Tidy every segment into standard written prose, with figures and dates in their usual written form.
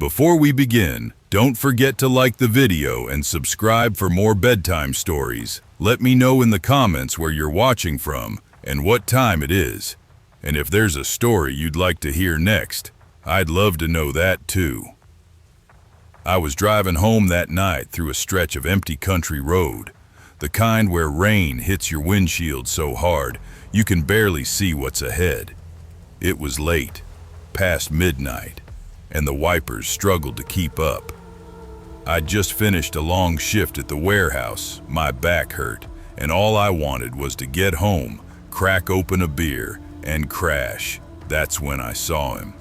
Before we begin, don't forget to like the video and subscribe for more bedtime stories. Let me know in the comments where you're watching from and what time it is. And if there's a story you'd like to hear next, I'd love to know that too. I was driving home that night through a stretch of empty country road, the kind where rain hits your windshield so hard you can barely see what's ahead. It was late, past midnight, and the wipers struggled to keep up. I'd just finished a long shift at the warehouse, my back hurt, and all I wanted was to get home, crack open a beer, and crash. That's when I saw him.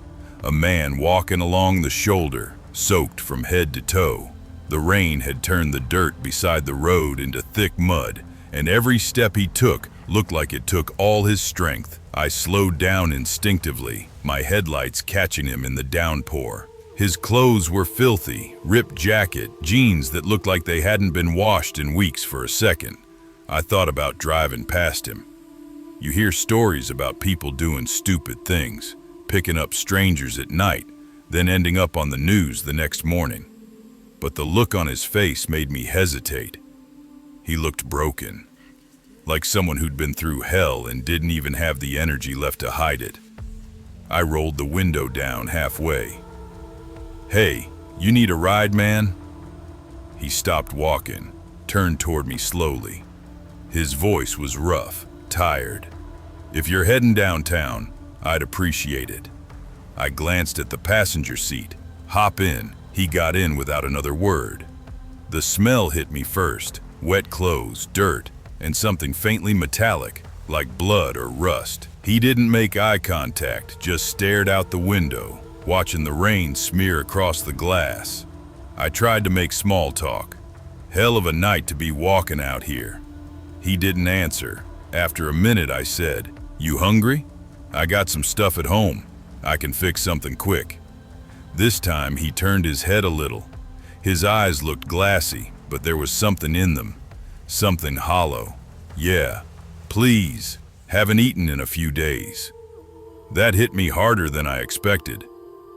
A man walking along the shoulder, soaked from head to toe. The rain had turned the dirt beside the road into thick mud, and every step he took looked like it took all his strength. I slowed down instinctively, my headlights catching him in the downpour. His clothes were filthy, ripped jacket, jeans that looked like they hadn't been washed in weeks for a second. I thought about driving past him. You hear stories about people doing stupid things, picking up strangers at night, then ending up on the news the next morning. But the look on his face made me hesitate. He looked broken, like someone who'd been through hell and didn't even have the energy left to hide it. I rolled the window down halfway. "Hey, you need a ride, man?" He stopped walking, turned toward me slowly. His voice was rough, tired. "If you're heading downtown, I'd appreciate it." I glanced at the passenger seat. "Hop in." He got in without another word. The smell hit me first, wet clothes, dirt, and something faintly metallic, like blood or rust. He didn't make eye contact, just stared out the window, watching the rain smear across the glass. I tried to make small talk. "Hell of a night to be walking out here." He didn't answer. After a minute I said, "You hungry? I got some stuff at home. I can fix something quick." This time he turned his head a little. His eyes looked glassy, but there was something in them. Something hollow. "Yeah, please. Haven't eaten in a few days." That hit me harder than I expected.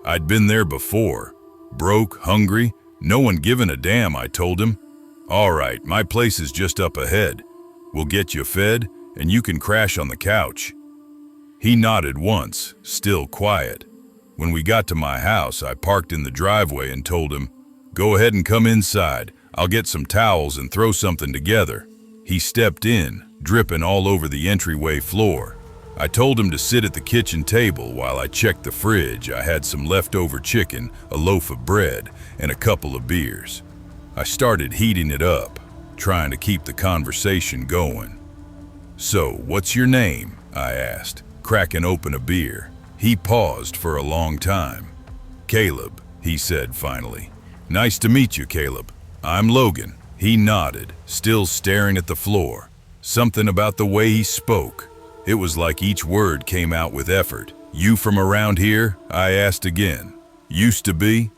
I'd been there before. Broke, hungry, no one giving a damn, I told him. "All right, my place is just up ahead. We'll get you fed, and you can crash on the couch." He nodded once, still quiet. When we got to my house, I parked in the driveway and told him, "Go ahead and come inside. I'll get some towels and throw something together." He stepped in, dripping all over the entryway floor. I told him to sit at the kitchen table while I checked the fridge. I had some leftover chicken, a loaf of bread, and a couple of beers. I started heating it up, trying to keep the conversation going. "So, what's your name?" I asked, cracking open a beer. He paused for a long time. "Caleb," he said finally. "Nice to meet you, Caleb. I'm Logan." He nodded, still staring at the floor. Something about the way he spoke. It was like each word came out with effort. "You from around here?" I asked again. Used to be."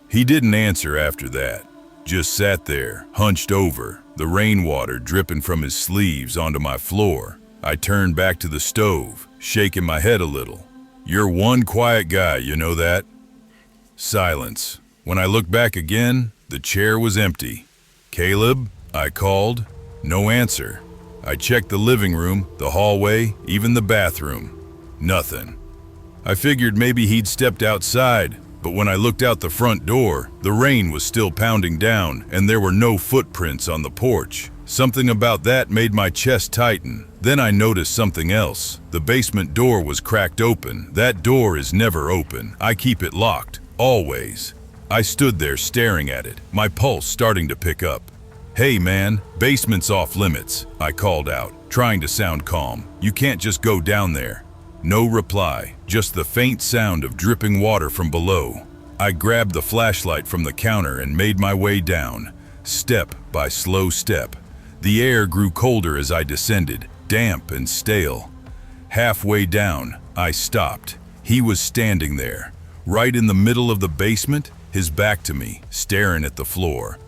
He didn't answer after that. Just sat there, hunched over, the rainwater dripping from his sleeves onto my floor. I turned back to the stove, shaking my head a little. "You're one quiet guy, you know that?" Silence. When I looked back again, the chair was empty. "Caleb?" I called. No answer. I checked the living room, the hallway, even the bathroom. Nothing. I figured maybe he'd stepped outside, but when I looked out the front door, the rain was still pounding down and there were no footprints on the porch. Something about that made my chest tighten. Then I noticed something else. The basement door was cracked open. That door is never open. I keep it locked, always. I stood there staring at it, my pulse starting to pick up. "Hey man, basement's off limits," I called out, trying to sound calm. "You can't just go down there." No reply, just the faint sound of dripping water from below. I grabbed the flashlight from the counter and made my way down, step by slow step. The air grew colder as I descended, damp and stale. Halfway down, I stopped. He was standing there, right in the middle of the basement, his back to me, staring at the floor.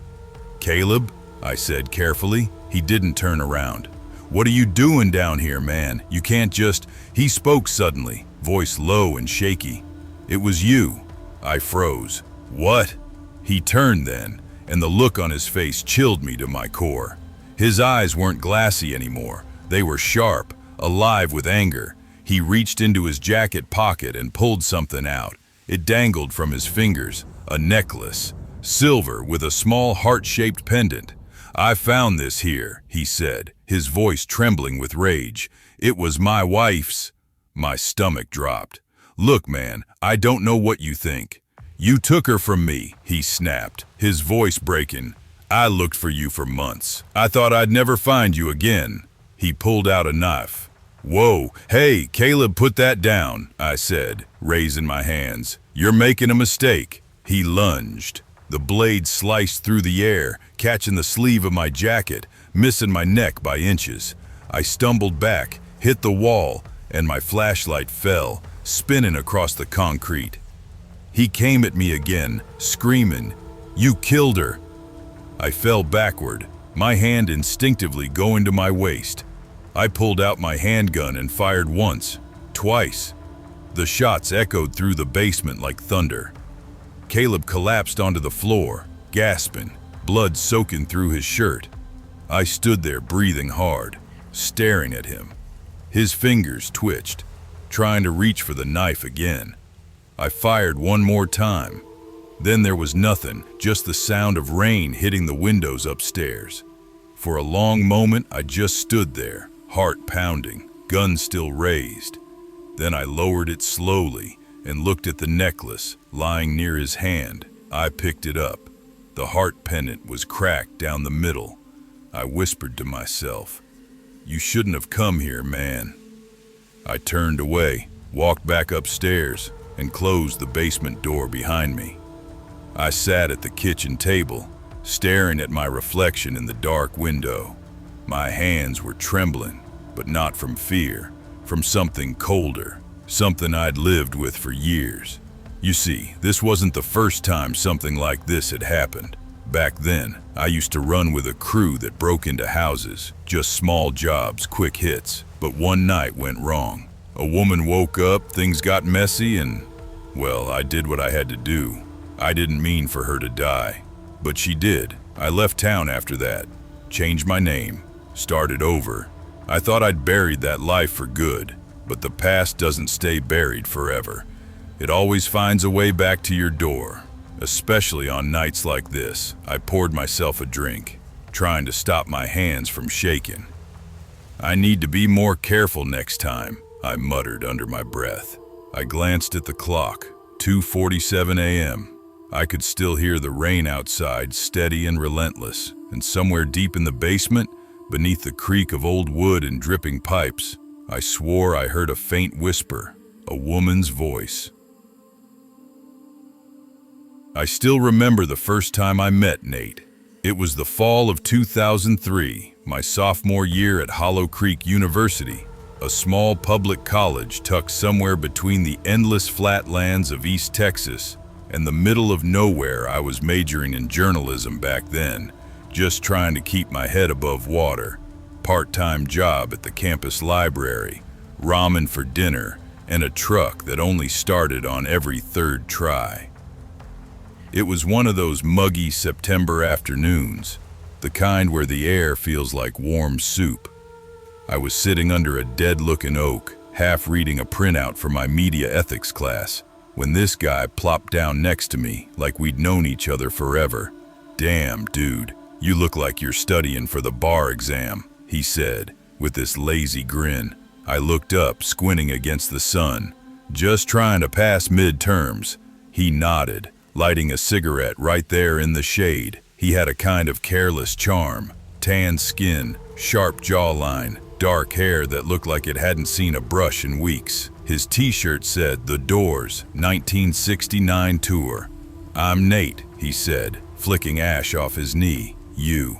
"Caleb?" I said carefully. He didn't turn around. "What are you doing down here, man? You can't just..." He spoke suddenly, voice low and shaky. "It was you." I froze. What? He turned then, and the look on his face chilled me to my core. His eyes weren't glassy anymore. They were sharp, alive with anger. He reached into his jacket pocket and pulled something out. It dangled from his fingers, a necklace, silver with a small heart-shaped pendant. I found this here, he said, his voice trembling with rage. It was my wife's. My stomach dropped. Look, man, I don't know what you think. You took her from me, he snapped, his voice breaking. I looked for you for months. I thought I'd never find you again. He pulled out a knife. Whoa, hey, Caleb, put that down, I said, raising my hands. You're making a mistake. He lunged. The blade sliced through the air, catching the sleeve of my jacket, missing my neck by inches. I stumbled back, hit the wall, and my flashlight fell, spinning across the concrete. He came at me again, screaming, "You killed her!" I fell backward, my hand instinctively going to my waist. I pulled out my handgun and fired once, twice. The shots echoed through the basement like thunder. Caleb collapsed onto the floor, gasping, blood soaking through his shirt. I stood there breathing hard, staring at him. His fingers twitched, trying to reach for the knife again. I fired one more time. Then there was nothing, just the sound of rain hitting the windows upstairs. For a long moment, I just stood there, heart pounding, gun still raised. Then I lowered it slowly and looked at the necklace lying near his hand. I picked it up. The heart pendant was cracked down the middle. I whispered to myself, "You shouldn't have come here, man." I turned away, walked back upstairs, and closed the basement door behind me. I sat at the kitchen table, staring at my reflection in the dark window. My hands were trembling, but not from fear, from something colder, something I'd lived with for years. You see, this wasn't the first time something like this had happened. Back then, I used to run with a crew that broke into houses, just small jobs, quick hits. But one night went wrong. A woman woke up, things got messy, and, well, I did what I had to do. I didn't mean for her to die, but she did. I left town after that, changed my name, started over. I thought I'd buried that life for good, but the past doesn't stay buried forever. It always finds a way back to your door, especially on nights like this. I poured myself a drink, trying to stop my hands from shaking. I need to be more careful next time, I muttered under my breath. I glanced at the clock, 2:47 a.m. I could still hear the rain outside, steady and relentless, and somewhere deep in the basement, beneath the creak of old wood and dripping pipes, I swore I heard a faint whisper, a woman's voice. I still remember the first time I met Nate. It was the fall of 2003, my sophomore year at Hollow Creek University, a small public college tucked somewhere between the endless flatlands of East Texas and the middle of nowhere. I was majoring in journalism back then, just trying to keep my head above water. Part-time job at the campus library, ramen for dinner, and a truck that only started on every third try. It was one of those muggy September afternoons, the kind where the air feels like warm soup. I was sitting under a dead-looking oak, half reading a printout for my media ethics class, when this guy plopped down next to me like we'd known each other forever. "Damn, dude, you look like you're studying for the bar exam," he said, with this lazy grin. I looked up, squinting against the sun. "Just trying to pass midterms." He nodded, lighting a cigarette right there in the shade. He had a kind of careless charm, tan skin, sharp jawline, dark hair that looked like it hadn't seen a brush in weeks. His t-shirt said, "The Doors, 1969 tour." "I'm Nate," he said, flicking ash off his knee. "You?"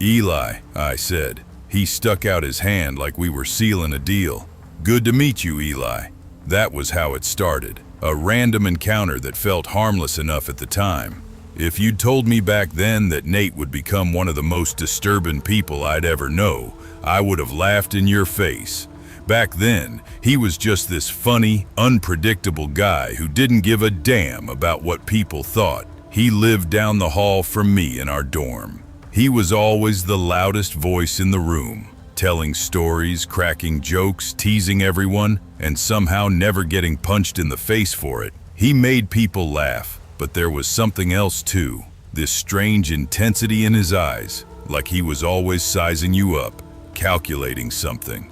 "Eli," I said. He stuck out his hand like we were sealing a deal. "Good to meet you, Eli." That was how it started. A random encounter that felt harmless enough at the time. If you'd told me back then that Nate would become one of the most disturbing people I'd ever know, I would have laughed in your face. Back then, he was just this funny, unpredictable guy who didn't give a damn about what people thought. He lived down the hall from me in our dorm. He was always the loudest voice in the room, telling stories, cracking jokes, teasing everyone, and somehow never getting punched in the face for it. He made people laugh, but there was something else too. This strange intensity in his eyes, like he was always sizing you up, calculating something.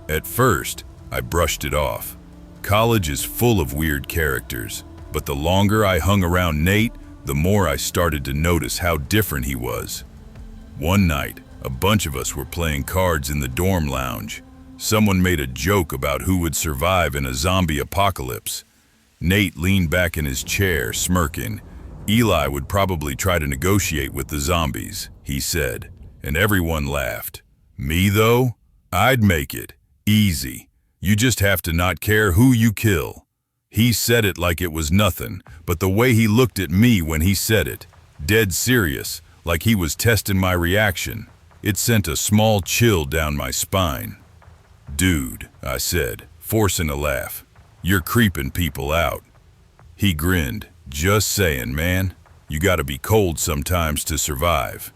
At first, I brushed it off. College is full of weird characters, but the longer I hung around Nate, the more I started to notice how different he was. One night, a bunch of us were playing cards in the dorm lounge. Someone made a joke about who would survive in a zombie apocalypse. Nate leaned back in his chair, smirking. Eli would probably try to negotiate with the zombies, he said, and everyone laughed. Me, though? I'd make it. Easy. You just have to not care who you kill. He said it like it was nothing, but the way he looked at me when he said it, dead serious, like he was testing my reaction, it sent a small chill down my spine. Dude, I said, forcing a laugh, you're creeping people out. He grinned. Just saying, man. You gotta be cold sometimes to survive.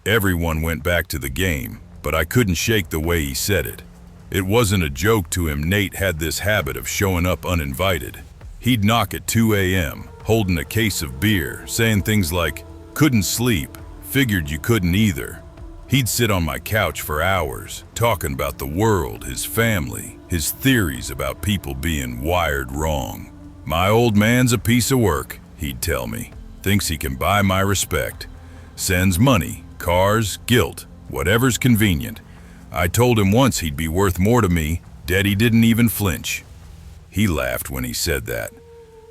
Everyone went back to the game, but I couldn't shake the way he said it. It wasn't a joke to him. Nate had this habit of showing up uninvited. He'd knock at 2 a.m., holding a case of beer, saying things like, couldn't sleep, figured you couldn't either. He'd sit on my couch for hours, talking about the world, his family, his theories about people being wired wrong. My old man's a piece of work, he'd tell me. Thinks he can buy my respect. Sends money, cars, guilt, whatever's convenient. I told him once he'd be worth more to me, yet he didn't even flinch. He laughed when he said that,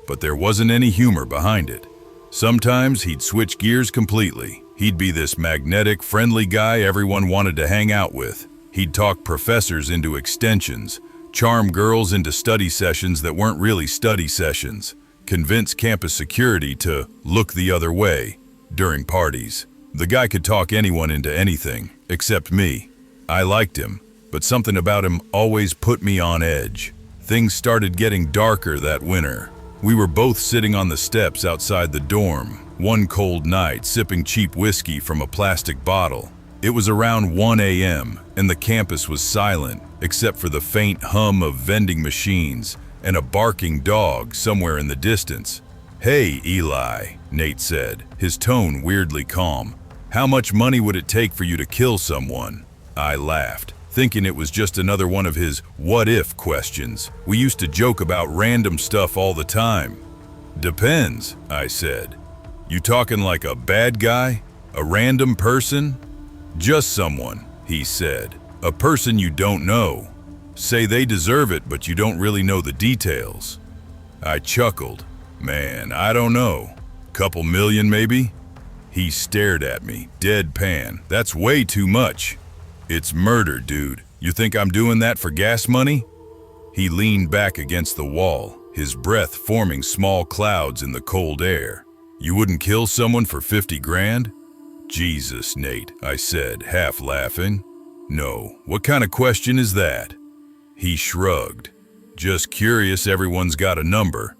but there wasn't any humor behind it. Sometimes he'd switch gears completely. He'd be this magnetic, friendly guy everyone wanted to hang out with. He'd talk professors into extensions, charm girls into study sessions that weren't really study sessions, convince campus security to look the other way during parties. The guy could talk anyone into anything, except me. I liked him, but something about him always put me on edge. Things started getting darker that winter. We were both sitting on the steps outside the dorm, one cold night, sipping cheap whiskey from a plastic bottle. It was around 1 a.m., and the campus was silent, except for the faint hum of vending machines and a barking dog somewhere in the distance. Hey, Eli, Nate said, his tone weirdly calm. How much money would it take for you to kill someone? I laughed, thinking it was just another one of his what-if questions. We used to joke about random stuff all the time. Depends, I said. You talking like a bad guy? A random person? Just someone, he said. A person you don't know. Say they deserve it, but you don't really know the details. I chuckled. Man, I don't know. Couple million, maybe? He stared at me, deadpan. That's way too much. It's murder, dude. You think I'm doing that for gas money? He leaned back against the wall, his breath forming small clouds in the cold air. You wouldn't kill someone for 50 grand? Jesus, Nate, I said, half laughing. No, what kind of question is that? He shrugged. Just curious, everyone's got a number.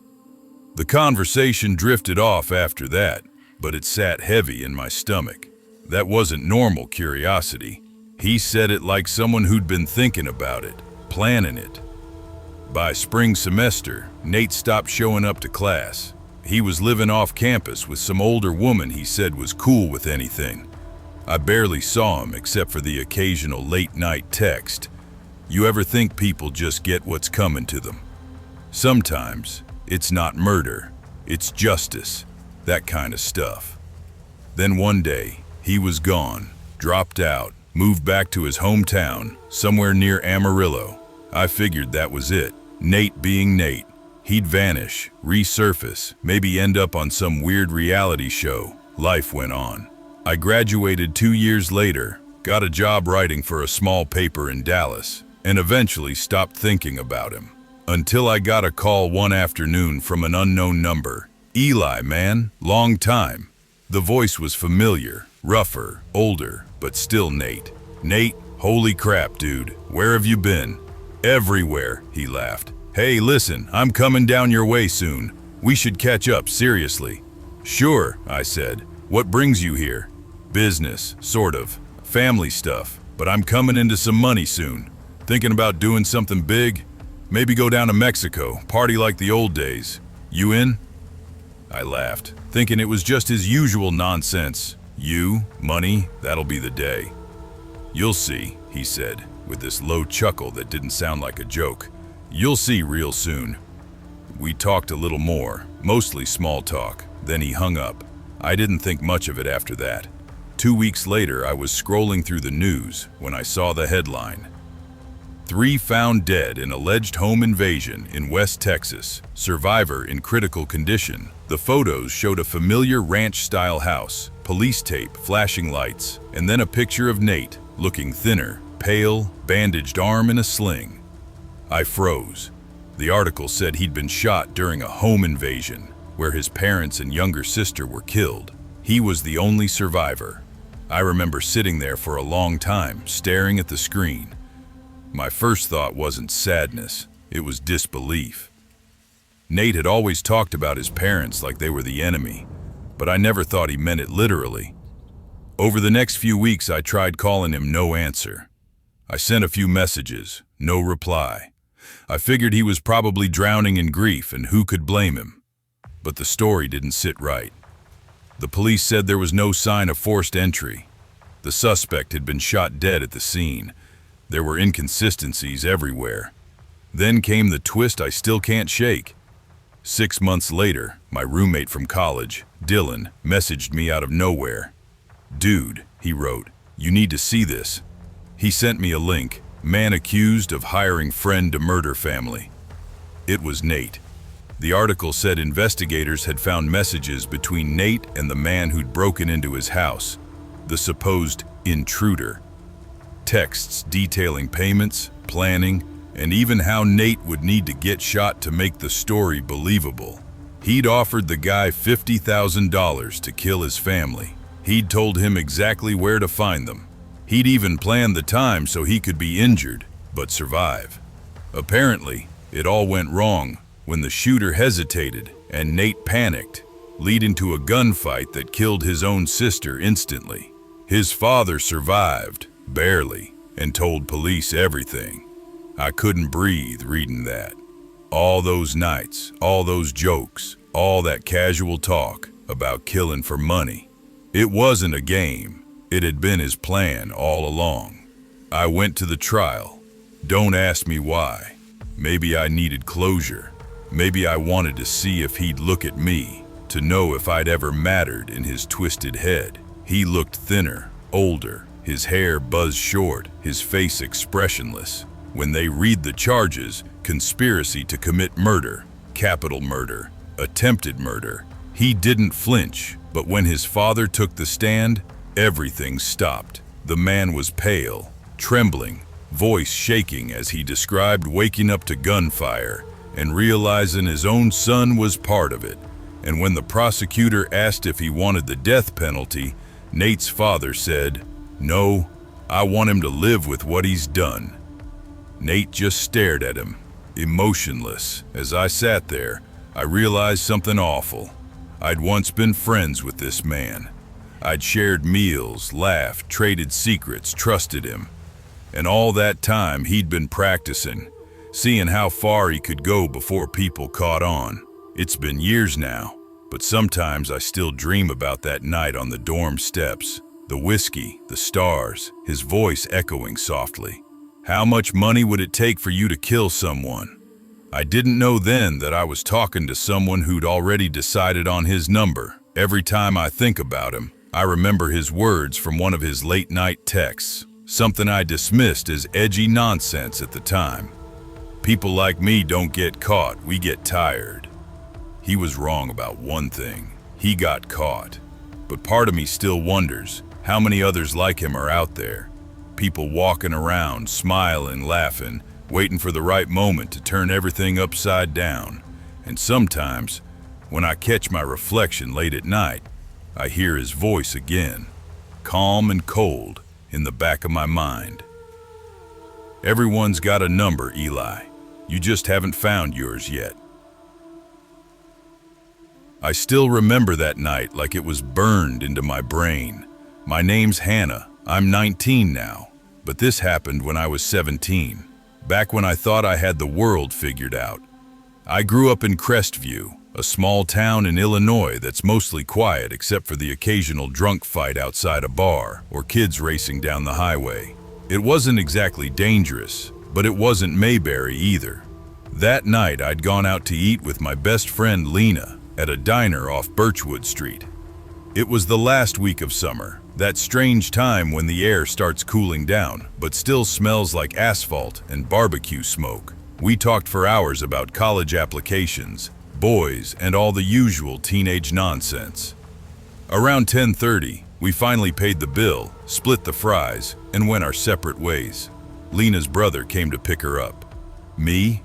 The conversation drifted off after that, but it sat heavy in my stomach. That wasn't normal curiosity. He said it like someone who'd been thinking about it, planning it. By spring semester, Nate stopped showing up to class. He was living off campus with some older woman he said was cool with anything. I barely saw him except for the occasional late-night text. You ever think people just get what's coming to them? Sometimes it's not murder, it's justice, that kind of stuff. Then one day, he was gone, dropped out, moved back to his hometown, somewhere near Amarillo. I figured that was it. Nate being Nate. He'd vanish, resurface, maybe end up on some weird reality show. Life went on. I graduated 2 years later, got a job writing for a small paper in Dallas, and eventually stopped thinking about him. Until I got a call one afternoon from an unknown number. Eli, man, long time. The voice was familiar, rougher, older, but still Nate. Nate, holy crap, dude, where have you been? Everywhere, he laughed. Hey, listen, I'm coming down your way soon. We should catch up, seriously. Sure, I said. What brings you here? Business, sort of. Family stuff. But I'm coming into some money soon. Thinking about doing something big? Maybe go down to Mexico, party like the old days. You in? I laughed, thinking it was just his usual nonsense. You, money, that'll be the day. You'll see, he said, with this low chuckle that didn't sound like a joke. You'll see real soon. We talked a little more, mostly small talk. Then he hung up. I didn't think much of it after that. 2 weeks later, I was scrolling through the news when I saw the headline. 3 found dead in alleged home invasion in West Texas. Survivor in critical condition. The photos showed a familiar ranch-style house, police tape, flashing lights, and then a picture of Nate, looking thinner, pale, bandaged arm in a sling. I froze. The article said he'd been shot during a home invasion, where his parents and younger sister were killed. He was the only survivor. I remember sitting there for a long time, staring at the screen. My first thought wasn't sadness, it was disbelief. Nate had always talked about his parents like they were the enemy, but I never thought he meant it literally. Over the next few weeks, I tried calling him, no answer. I sent a few messages, no reply. I figured he was probably drowning in grief, and who could blame him? But the story didn't sit right. The police said there was no sign of forced entry. The suspect had been shot dead at the scene. There were inconsistencies everywhere. Then came the twist I still can't shake. 6 months later, my roommate from college, Dylan, messaged me out of nowhere. Dude, he wrote, you need to see this. He sent me a link, man accused of hiring friend to murder family. It was Nate. The article said investigators had found messages between Nate and the man who'd broken into his house, the supposed intruder. Texts detailing payments, planning, and even how Nate would need to get shot to make the story believable. He'd offered the guy $50,000 to kill his family. He'd told him exactly where to find them. He'd even planned the time so he could be injured, but survive. Apparently, it all went wrong when the shooter hesitated and Nate panicked, leading to a gunfight that killed his own sister instantly. His father survived, barely, and told police everything. I couldn't breathe reading that. All those nights, all those jokes, all that casual talk about killing for money. It wasn't a game. It had been his plan all along. I went to the trial. Don't ask me why. Maybe I needed closure. Maybe I wanted to see if he'd look at me, to know if I'd ever mattered in his twisted head. He looked thinner, older, his hair buzzed short, his face expressionless. When they read the charges, conspiracy to commit murder, capital murder, attempted murder, he didn't flinch, but when his father took the stand, everything stopped. The man was pale, trembling, voice shaking as he described waking up to gunfire and realizing his own son was part of it. And when the prosecutor asked if he wanted the death penalty, Nate's father said, "No, I want him to live with what he's done." Nate just stared at him, emotionless. As I sat there, I realized something awful. I'd once been friends with this man. I'd shared meals, laughed, traded secrets, trusted him. And all that time he'd been practicing, seeing how far he could go before people caught on. It's been years now, but sometimes I still dream about that night on the dorm steps. The whiskey, the stars, his voice echoing softly. How much money would it take for you to kill someone? I didn't know then that I was talking to someone who'd already decided on his number. Every time I think about him, I remember his words from one of his late-night texts, something I dismissed as edgy nonsense at the time. People like me don't get caught, we get tired. He was wrong about one thing. He got caught. But part of me still wonders how many others like him are out there. People walking around, smiling, laughing, waiting for the right moment to turn everything upside down. And sometimes, when I catch my reflection late at night, I hear his voice again, calm and cold, in the back of my mind. Everyone's got a number, Eli. You just haven't found yours yet. I still remember that night like it was burned into my brain. My name's Hannah. I'm 19 now, but this happened when I was 17, back when I thought I had the world figured out. I grew up in Crestview, a small town in Illinois that's mostly quiet except for the occasional drunk fight outside a bar or kids racing down the highway. It wasn't exactly dangerous, but it wasn't Mayberry either. That night I'd gone out to eat with my best friend Lena at a diner off Birchwood Street. It was the last week of summer, that strange time when the air starts cooling down but still smells like asphalt and barbecue smoke. We talked for hours about college applications, boys, and all the usual teenage nonsense. Around 10:30, we finally paid the bill, split the fries, and went our separate ways. Lena's brother came to pick her up. Me?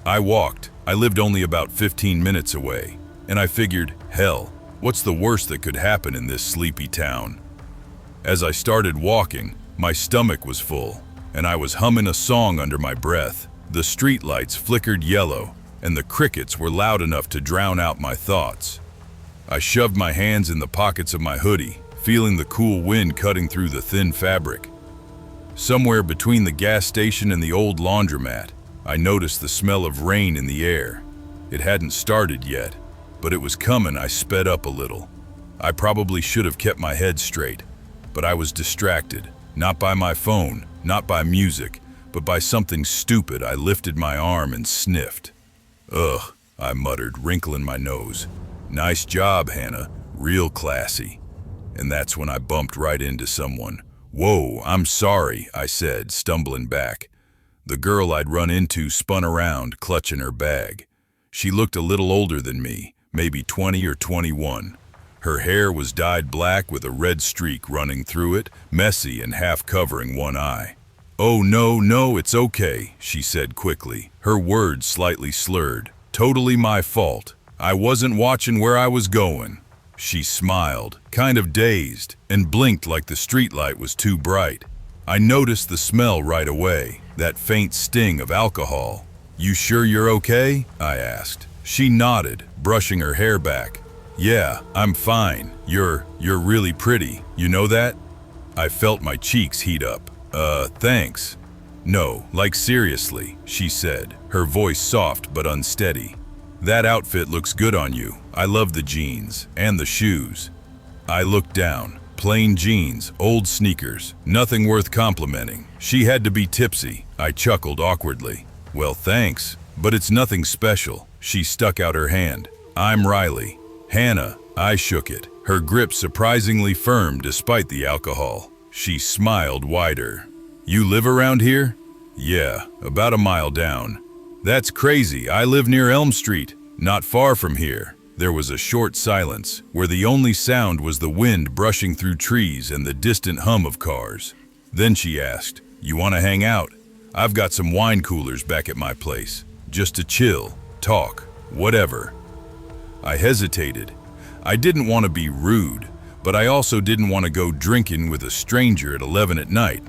I walked. I lived only about 15 minutes away, and I figured, hell, what's the worst that could happen in this sleepy town? As I started walking, my stomach was full, and I was humming a song under my breath. The streetlights flickered yellow, and the crickets were loud enough to drown out my thoughts. I shoved my hands in the pockets of my hoodie, feeling the cool wind cutting through the thin fabric. Somewhere between the gas station and the old laundromat, I noticed the smell of rain in the air. It hadn't started yet, but it was coming. I sped up a little. I probably should have kept my head straight, but I was distracted, not by my phone, not by music, but by something stupid. I lifted my arm and sniffed. Ugh, I muttered, wrinkling my nose. Nice job, Hannah, real classy. And that's when I bumped right into someone. Whoa, I'm sorry, I said, stumbling back. The girl I'd run into spun around, clutching her bag. She looked a little older than me, maybe 20 or 21. Her hair was dyed black with a red streak running through it, messy and half covering one eye. Oh, no, it's okay, she said quickly, her words slightly slurred. Totally my fault. I wasn't watching where I was going. She smiled, kind of dazed, and blinked like the streetlight was too bright. I noticed the smell right away, that faint sting of alcohol. You sure you're okay? I asked. She nodded, brushing her hair back. Yeah, I'm fine. You're really pretty. You know that? I felt my cheeks heat up. Thanks. No, like seriously, she said, her voice soft but unsteady. That outfit looks good on you. I love the jeans and the shoes. I looked down. Plain jeans, old sneakers, nothing worth complimenting. She had to be tipsy. I chuckled awkwardly. Well, thanks, but it's nothing special. She stuck out her hand. I'm Riley. Hannah. I shook it, her grip surprisingly firm despite the alcohol. She smiled wider. You live around here? Yeah, about a mile down. That's crazy. I live near Elm Street, not far from here. There was a short silence, where the only sound was the wind brushing through trees and the distant hum of cars. Then she asked, You want to hang out? I've got some wine coolers back at my place, just to chill, talk, whatever. I hesitated. I didn't want to be rude, but I also didn't want to go drinking with a stranger at 11 at night.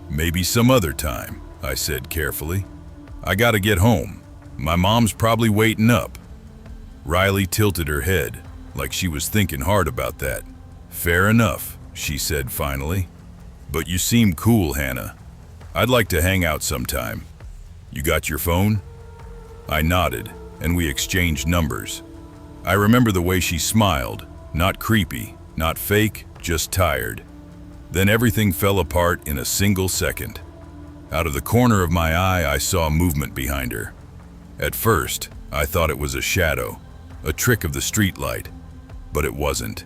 Maybe some other time, I said carefully. I gotta get home. My mom's probably waiting up. Riley tilted her head, like she was thinking hard about that. Fair enough, she said finally. But you seem cool, Hannah. I'd like to hang out sometime. You got your phone? I nodded, and we exchanged numbers. I remember the way she smiled, not creepy, not fake, just tired. Then everything fell apart in a single second. Out of the corner of my eye, I saw movement behind her. At first, I thought it was a shadow, a trick of the streetlight, but it wasn't.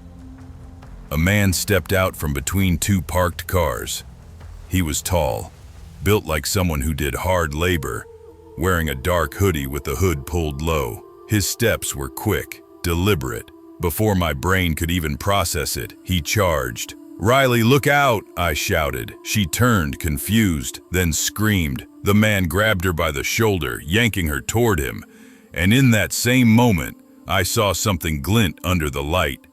A man stepped out from between two parked cars. He was tall, built like someone who did hard labor, wearing a dark hoodie with the hood pulled low. His steps were quick, deliberate. Before my brain could even process it, he charged. Riley, look out, I shouted. She turned, confused, then screamed. The man grabbed her by the shoulder, yanking her toward him. And in that same moment, I saw something glint under the light.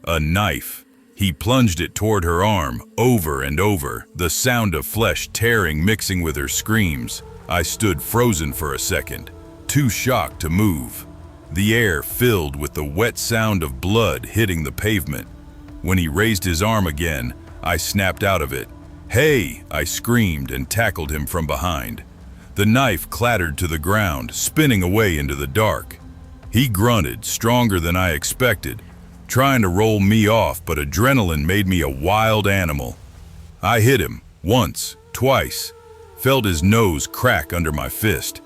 A knife. He plunged it toward her arm, over and over, the sound of flesh tearing mixing with her screams. I stood frozen for a second, too shocked to move. The air filled with the wet sound of blood hitting the pavement. When he raised his arm again, I snapped out of it. "Hey!" I screamed and tackled him from behind. The knife clattered to the ground, spinning away into the dark. He grunted, stronger than I expected, trying to roll me off, but adrenaline made me a wild animal. I hit him, once, twice, felt his nose crack under my fist.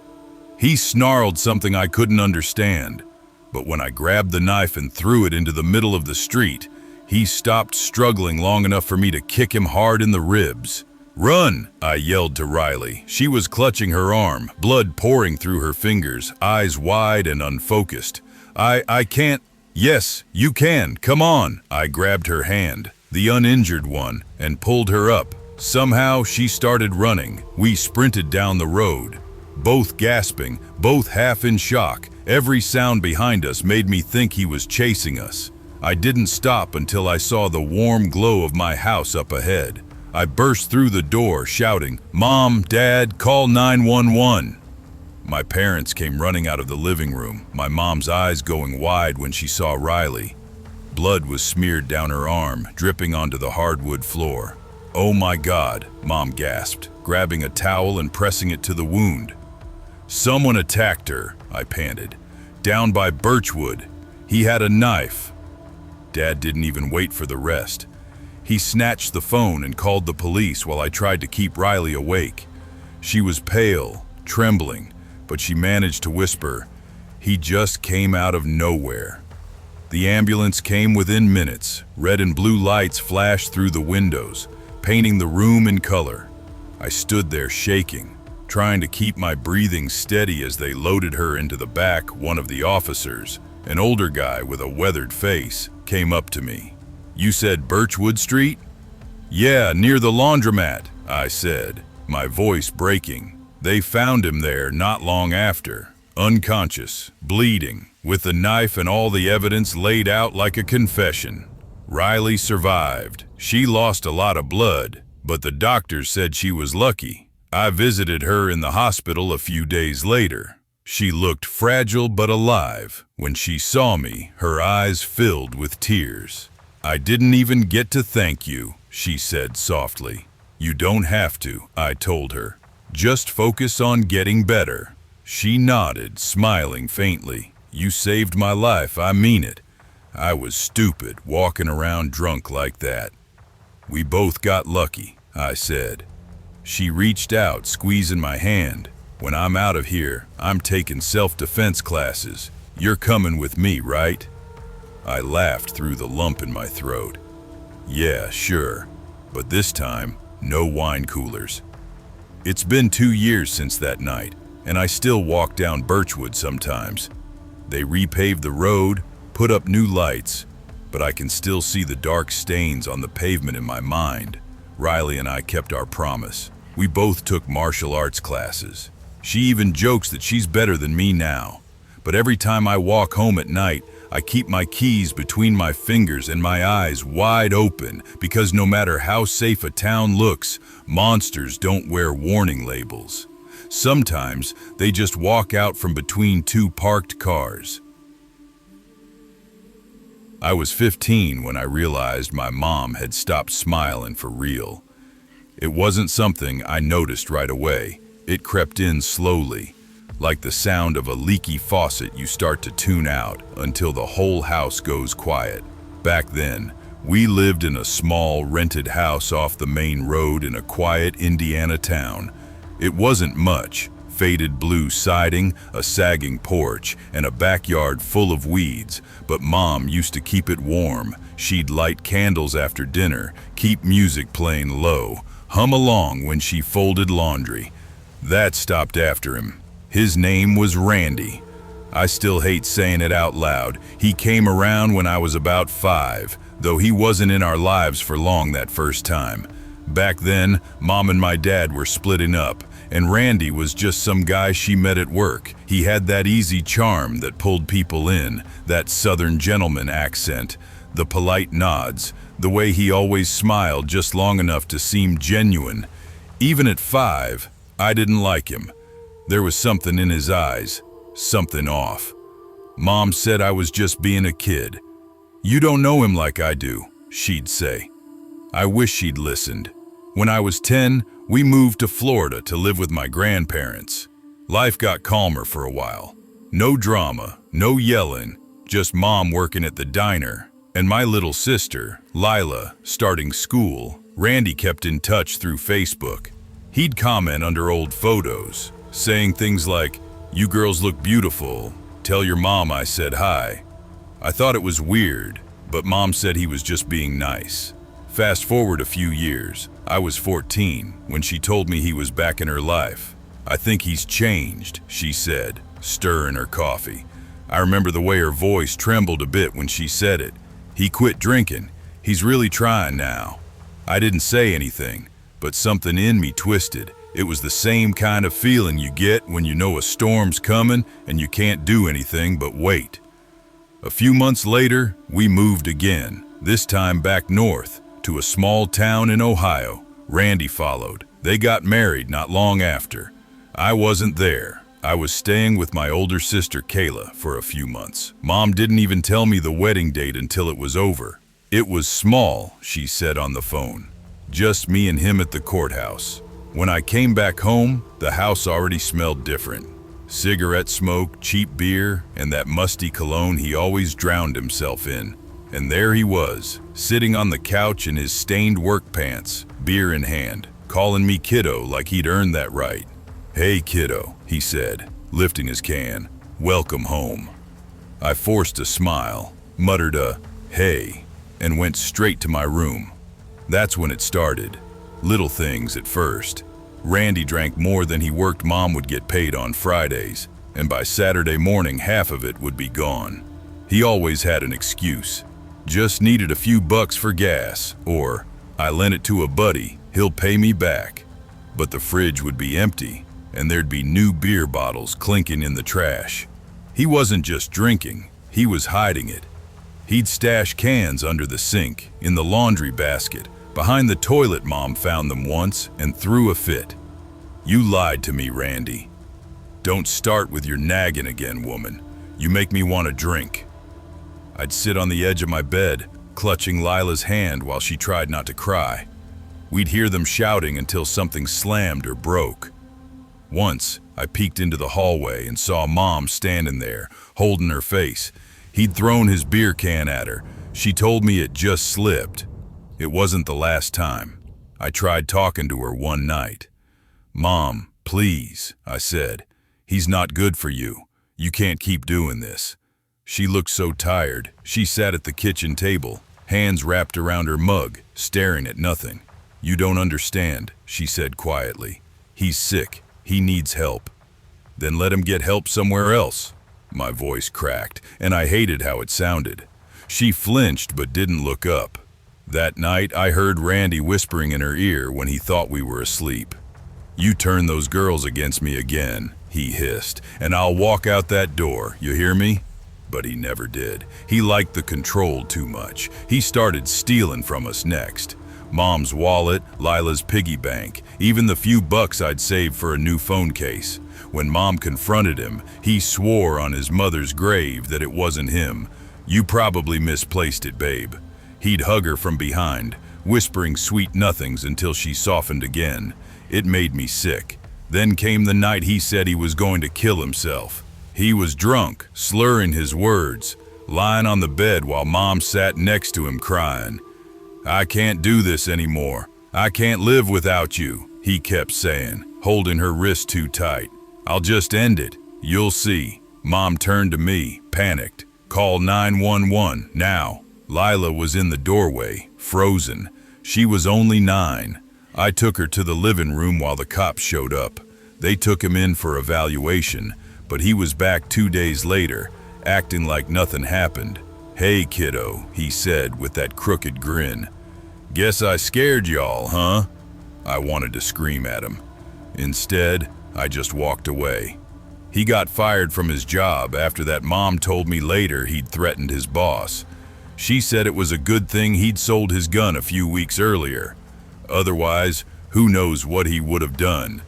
He snarled something I couldn't understand, but when I grabbed the knife and threw it into the middle of the street, he stopped struggling long enough for me to kick him hard in the ribs. "Run!" I yelled to Riley. She was clutching her arm, blood pouring through her fingers, eyes wide and unfocused. I can't." "Yes, you can. Come on." I grabbed her hand, the uninjured one, and pulled her up. Somehow she started running. We sprinted down the road, both gasping, both half in shock. Every sound behind us made me think he was chasing us. I didn't stop until I saw the warm glow of my house up ahead. I burst through the door, shouting, "Mom, Dad, call 911." My parents came running out of the living room, my mom's eyes going wide when she saw Riley. Blood was smeared down her arm, dripping onto the hardwood floor. "Oh my God," Mom gasped, grabbing a towel and pressing it to the wound. "Someone attacked her," I panted. "Down by Birchwood. He had a knife." Dad didn't even wait for the rest. He snatched the phone and called the police while I tried to keep Riley awake. She was pale, trembling, but she managed to whisper, "He just came out of nowhere." The ambulance came within minutes. Red and blue lights flashed through the windows, painting the room in color. I stood there shaking, trying to keep my breathing steady as they loaded her into the back. One of the officers, an older guy with a weathered face, came up to me. "You said Birchwood Street?" "Yeah, near the laundromat," I said, my voice breaking. "They found him there not long after, unconscious, bleeding, with the knife and all the evidence laid out like a confession. Riley survived. She lost a lot of blood, but the doctors said she was lucky. I visited her in the hospital a few days later. She looked fragile but alive. When she saw me, her eyes filled with tears. "I didn't even get to thank you," she said softly. "You don't have to," I told her. "Just focus on getting better." She nodded, smiling faintly. "You saved my life, I mean it. I was stupid, walking around drunk like that." "We both got lucky," I said. She reached out, squeezing my hand. "When I'm out of here, I'm taking self-defense classes. You're coming with me, right?" I laughed through the lump in my throat. "Yeah, sure. But this time, no wine coolers." It's been 2 years since that night, and I still walk down Birchwood sometimes. They repaved the road, put up new lights, but I can still see the dark stains on the pavement in my mind. Riley and I kept our promise. We both took martial arts classes. She even jokes that she's better than me now. But every time I walk home at night, I keep my keys between my fingers and my eyes wide open, because no matter how safe a town looks, monsters don't wear warning labels. Sometimes they just walk out from between two parked cars. I was 15 when I realized my mom had stopped smiling for real. It wasn't something I noticed right away. It crept in slowly, like the sound of a leaky faucet you start to tune out until the whole house goes quiet. Back then, we lived in a small rented house off the main road in a quiet Indiana town. It wasn't much: faded blue siding, a sagging porch, and a backyard full of weeds, but Mom used to keep it warm. She'd light candles after dinner, keep music playing low, hum along when she folded laundry. That stopped after him. His name was Randy. I still hate saying it out loud. He came around when I was about 5, though he wasn't in our lives for long that first time. Back then, Mom and my dad were splitting up, and Randy was just some guy she met at work. He had that easy charm that pulled people in, that southern gentleman accent, the polite nods, The way he always smiled just long enough to seem genuine. Even at 5, I didn't like him. There was something in his eyes, something off. Mom said I was just being a kid. "You don't know him like I do," she'd say. I wish she'd listened. When I was 10, we moved to Florida to live with my grandparents. Life got calmer for a while. No drama, no yelling, just Mom working at the diner, and my little sister, Lila, starting school. Randy kept in touch through Facebook. He'd comment under old photos, saying things like, "You girls look beautiful. Tell your mom I said hi." I thought it was weird, but Mom said he was just being nice. Fast forward a few years, I was 14 when she told me he was back in her life. "I think he's changed," she said, stirring her coffee. I remember the way her voice trembled a bit when she said it. "He quit drinking. He's really trying now." I didn't say anything, but something in me twisted. It was the same kind of feeling you get when you know a storm's coming and you can't do anything but wait. A few months later, we moved again, this time back north, to a small town in Ohio. Randy followed. They got married not long after. I wasn't there. I was staying with my older sister Kayla for a few months. Mom didn't even tell me the wedding date until it was over. "It was small," she said on the phone. "Just me and him at the courthouse." When I came back home, the house already smelled different. Cigarette smoke, cheap beer, and that musty cologne he always drowned himself in. And there he was, sitting on the couch in his stained work pants, beer in hand, calling me kiddo like he'd earned that right. "Hey kiddo," he said, lifting his can. "Welcome home." I forced a smile, muttered a "hey," and went straight to my room. That's when it started. Little things at first. Randy drank more than he worked. Mom would get paid on Fridays, and by Saturday morning half of it would be gone. He always had an excuse. Just needed a few bucks for gas, or "I lent it to a buddy, he'll pay me back." But the fridge would be empty, and there'd be new beer bottles clinking in the trash. He wasn't just drinking, he was hiding it. He'd stash cans under the sink, in the laundry basket, behind the toilet. Mom found them once and threw a fit. "You lied to me, Randy. Don't start with your nagging again, woman. You make me want a drink." I'd sit on the edge of my bed, clutching Lila's hand while she tried not to cry. We'd hear them shouting until something slammed or broke. Once, I peeked into the hallway and saw Mom standing there, holding her face. He'd thrown his beer can at her. She told me it just slipped. It wasn't the last time. I tried talking to her one night. "Mom, please," I said. "He's not good for you. You can't keep doing this." She looked so tired. She sat at the kitchen table, hands wrapped around her mug, staring at nothing. "You don't understand," she said quietly. "He's sick. He needs help." "Then let him get help somewhere else." My voice cracked, and I hated how it sounded. She flinched but didn't look up. That night, I heard Randy whispering in her ear when he thought we were asleep. "You turn those girls against me again," he hissed, "and I'll walk out that door, you hear me?" But he never did. He liked the control too much. He started stealing from us next. Mom's wallet, Lila's piggy bank, even the few bucks I'd saved for a new phone case. When Mom confronted him, he swore on his mother's grave that it wasn't him. "You probably misplaced it, babe." He'd hug her from behind, whispering sweet nothings until she softened again. It made me sick. Then came the night he said he was going to kill himself. He was drunk, slurring his words, lying on the bed while Mom sat next to him crying. "I can't do this anymore. I can't live without you," he kept saying, holding her wrist too tight. "I'll just end it. You'll see." Mom turned to me, panicked. "Call 911 now." Lila was in the doorway, frozen. She was only 9. I took her to the living room while the cops showed up. They took him in for evaluation, but he was back 2 days later, acting like nothing happened. "Hey, kiddo," he said with that crooked grin. "Guess I scared y'all, huh?" I wanted to scream at him. Instead, I just walked away. He got fired from his job after that. Mom told me later he'd threatened his boss. She said it was a good thing he'd sold his gun a few weeks earlier. Otherwise, who knows what he would have done.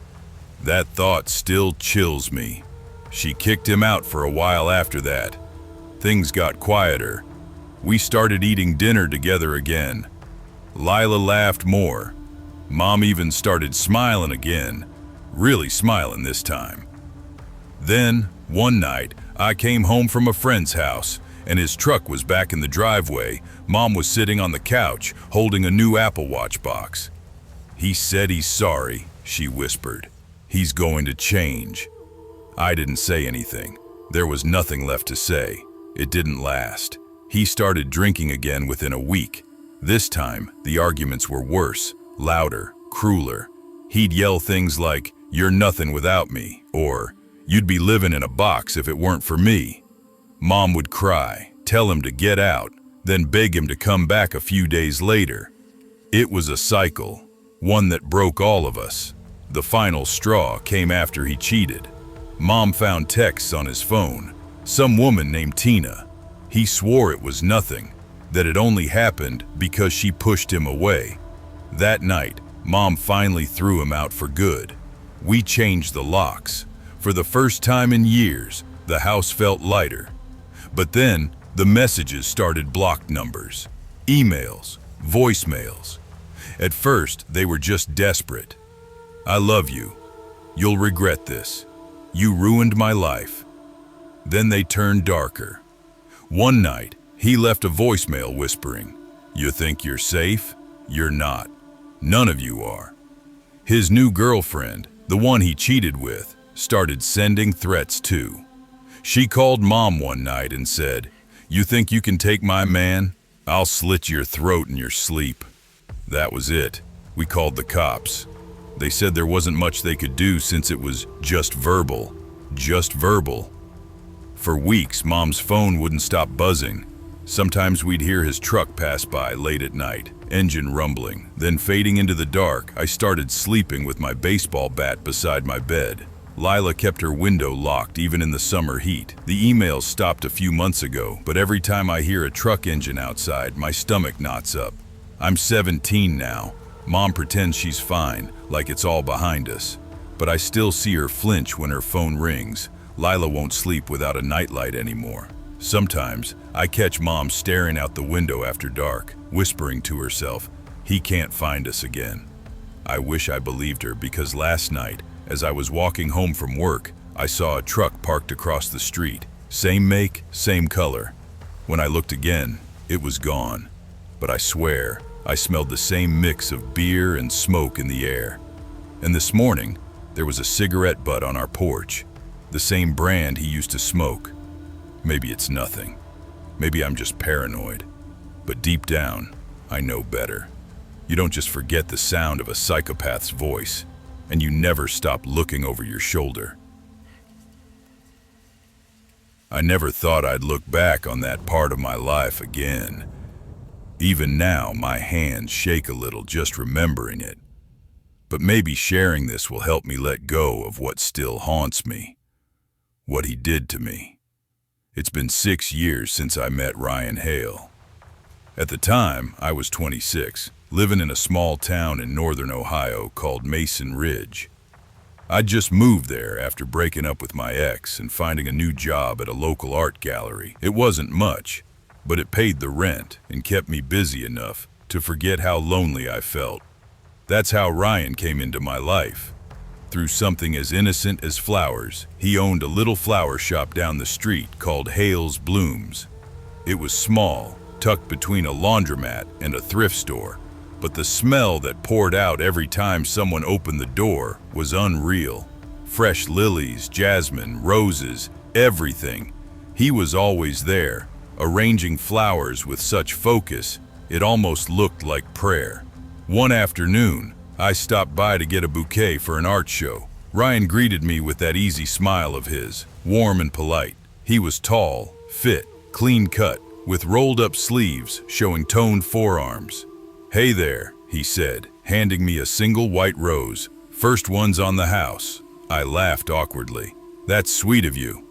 That thought still chills me. She kicked him out for a while after that. Things got quieter. We started eating dinner together again. Lila laughed more. Mom even started smiling again. Really smiling this time. Then, one night, I came home from a friend's house, and his truck was back in the driveway. Mom was sitting on the couch, holding a new Apple Watch box. "He said he's sorry," she whispered. "He's going to change." I didn't say anything. There was nothing left to say. It didn't last. He started drinking again within a week. This time, the arguments were worse, louder, crueler. He'd yell things like, "You're nothing without me," or "You'd be living in a box if it weren't for me." Mom would cry, tell him to get out, then beg him to come back a few days later. It was a cycle, one that broke all of us. The final straw came after he cheated. Mom found texts on his phone, some woman named Tina. He swore it was nothing, that it only happened because she pushed him away. That night, Mom finally threw him out for good. We changed the locks. For the first time in years, the house felt lighter. But then, the messages started blocked numbers, emails, voicemails. At first, they were just desperate. "I love you. You'll regret this. You ruined my life." Then they turned darker. One night, he left a voicemail whispering, "You think you're safe? You're not. None of you are." His new girlfriend, the one he cheated with, started sending threats too. She called Mom one night and said, "You think you can take my man? I'll slit your throat in your sleep." That was it. We called the cops. They said there wasn't much they could do since it was just verbal. Just verbal. For weeks, Mom's phone wouldn't stop buzzing. Sometimes we'd hear his truck pass by late at night, engine rumbling. Then fading into the dark, I started sleeping with my baseball bat beside my bed. Lila kept her window locked even in the summer heat. The emails stopped a few months ago, but every time I hear a truck engine outside, my stomach knots up. I'm 17 now. Mom pretends she's fine, like it's all behind us. But I still see her flinch when her phone rings. Lila won't sleep without a nightlight anymore. Sometimes, I catch Mom staring out the window after dark, whispering to herself, "He can't find us again." I wish I believed her because last night, as I was walking home from work, I saw a truck parked across the street. Same make, same color. When I looked again, it was gone. But I swear, I smelled the same mix of beer and smoke in the air. And this morning, there was a cigarette butt on our porch. The same brand he used to smoke. Maybe it's nothing. Maybe I'm just paranoid. But deep down, I know better. You don't just forget the sound of a psychopath's voice, and you never stop looking over your shoulder. I never thought I'd look back on that part of my life again. Even now, my hands shake a little just remembering it. But maybe sharing this will help me let go of what still haunts me. What he did to me. It's been 6 years since I met Ryan Hale. At the time, I was 26, living in a small town in northern Ohio called Mason Ridge. I'd just moved there after breaking up with my ex and finding a new job at a local art gallery. It wasn't much, but it paid the rent and kept me busy enough to forget how lonely I felt. That's how Ryan came into my life. Through something as innocent as flowers, he owned a little flower shop down the street called Hale's Blooms. It was small, tucked between a laundromat and a thrift store, but the smell that poured out every time someone opened the door was unreal. Fresh lilies, jasmine, roses, everything. He was always there, arranging flowers with such focus, it almost looked like prayer. One afternoon, I stopped by to get a bouquet for an art show. Ryan greeted me with that easy smile of his, warm and polite. He was tall, fit, clean cut, with rolled up sleeves showing toned forearms. "Hey there," he said, handing me a single white rose. "First one's on the house." I laughed awkwardly. "That's sweet of you."